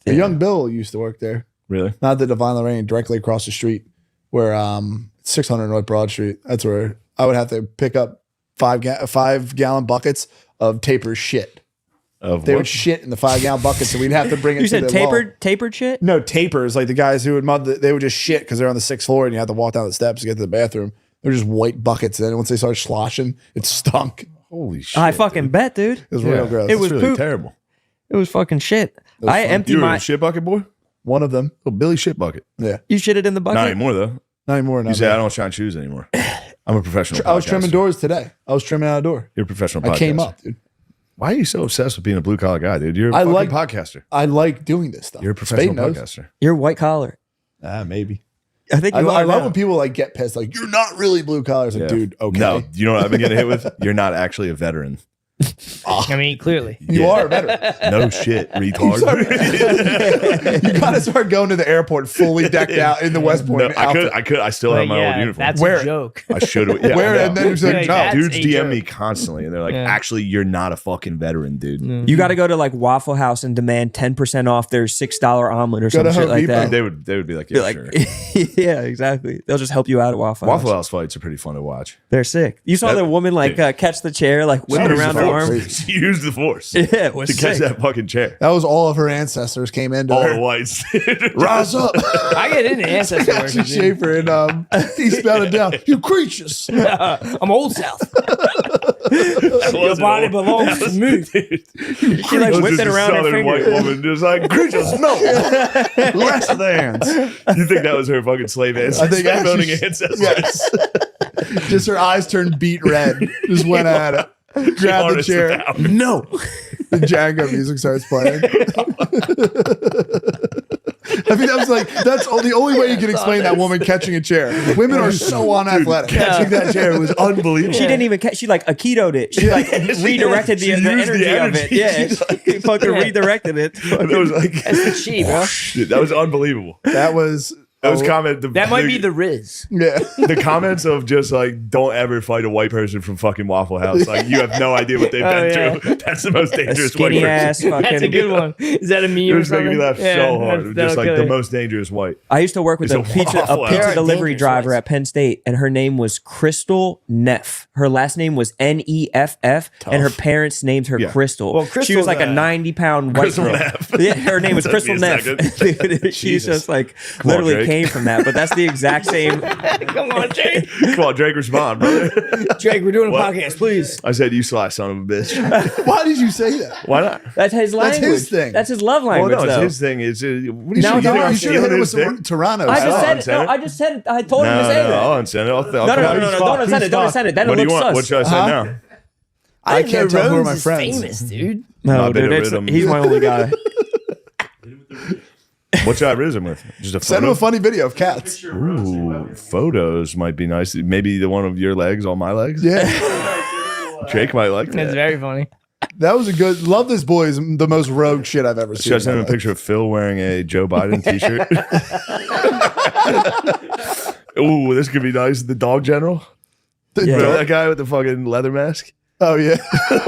Yeah. A young Bill used to work there. Really? Not the Divine Lorraine, directly across the street, where 600 North Broad Street. That's where I would have to pick up 5-gallon buckets of Taper's shit. Of They what? would shit in the 5-gallon buckets, so we'd have to bring it. You to said the wall. tapered shit? No, Tapers, like the guys who would mud. They would just shit because they're on the 6th floor, and you have to walk down the steps to get to the bathroom. They're just white buckets. And then once they started sloshing, it stunk. Holy shit. I fucking bet, dude. It was real gross. It was It's really poop. terrible. It was fucking shit. I emptied You were my. a shit bucket boy? one of them. Oh, Billy shit bucket. Yeah, You shitted in the bucket. Not anymore though. not anymore. You say I don't shine shoes anymore. I'm a professional. I was trimming podcaster. doors today. I was trimming out a door. You're a professional. I came podcaster. up, dude. Why are you so obsessed with being a blue collar guy, dude? You're a I fucking like- podcaster. I like doing this stuff. You're a professional Spade knows. podcaster. You're white collar. Maybe. I think I you are love now. when people like get pissed. Like you're not really blue collar. It's like, Yeah. dude, okay. No, you know what I've been getting hit with? You're not actually a veteran. I mean, clearly. You are a veteran. No shit, retard. You gotta start going to the airport fully decked out in the West Point No, I outfit. could. I still have But my old yeah, uniform. that's Wear a it. joke. I should have. Yeah, Wear I it know. and then just like, Like, no. that's Dudes a DM joke. me constantly, and they're like, Yeah. "Actually, you're not a fucking veteran, dude." You got to go to like Waffle House and demand 10% off their $6 omelet or Go some to shit Home like Depot. that. They would be like, Be "Yeah, like, sure." yeah, exactly. They'll just help you out at Waffle House. Waffle House fights are pretty fun to watch. They're sick. You saw That- the woman like dude. catch the chair, like whipping Use around the her force. arm. Use the force Yeah, it was to catch sick. that fucking chair. That was all of her ancestors came into All her. the whites. Rise up. I get into ancestor worship. Jackson dude. Schaefer and Eastbound and Down. You creatures. I'm Old South. Your body belongs to me. She like whipped it around her finger. White woman just like creatures, no, Less than's. You think that was her fucking slave ancestor? I think voting actually- ancestor. Yes. Just her eyes turned beet red. Just went at it. Grabbed the Harnessed chair. the power. No. The Django music starts playing. I mean, that's the only way you can explain that woman catching a chair. Women are so unathletic. Catching that chair was unbelievable. She didn't even catch. She like Aikito'd it. She like redirected She the used the energy of energy. it. Yeah, she fucking redirected it. It was like That's the chi, bro. Dude, that was unbelievable. That was comment. That might be the Rizz. yeah. the comments of just like, don't ever fight a white person from fucking Waffle House. Like, you have no idea what they've been yeah. through. That's the most A dangerous white skinny person. ass fucking. That's a good one. Is that a meme It or was making something? me laugh so hard. that'll Just like kill the you. most dangerous white. I used to work with It's a a pizza Waffle House. pizza They're delivery dangerous driver ones. at Penn State, and her name was Crystal Neff. Her last name was Neff, and her parents named her Yeah. Crystal. Well, she Crystal's was like a a- 90-pound white Crystal girl. Neff. Yeah, her name was Took Crystal me a Neff. second. Dude, she's Jesus. just like Come on, literally Drake. came from that, but that's the exact same. Come on, Jake. Come on, Drake, respond, brother. Drake, we're doing a What? podcast, please. I said, you sly son of a bitch. Why did you say that? Why not? That's his language. his thing. That's his love Well, language. no, it's though. his thing. It's what do you Now think don't- I'm You should have stealing hit him with his some thing? Toronto. I I'll just said unsend it. No, it. I just said it. I told him to No, say no, that. I'll unsend it. I'll No, don't send it. Don't send it. Then What it do you looks want? sus. What should I say now? I can't didn't know tell who are Rhodes my is friends. famous, dude. No, I've been dude, to it's, Rhythm. he's my only guy. What should I riz him with? Just a Send him photo? a funny video of cats. Ooh, photos might be nice. Maybe the one of your legs on my legs. Yeah. Jake might like It's that. very funny. That was a good. Love This Boy is the most rogue shit I've ever seen. Should I send him a picture of Phil wearing a Joe Biden t-shirt? Ooh, this could be nice. The dog general. Yeah. Remember that guy with the fucking leather mask? Oh, yeah.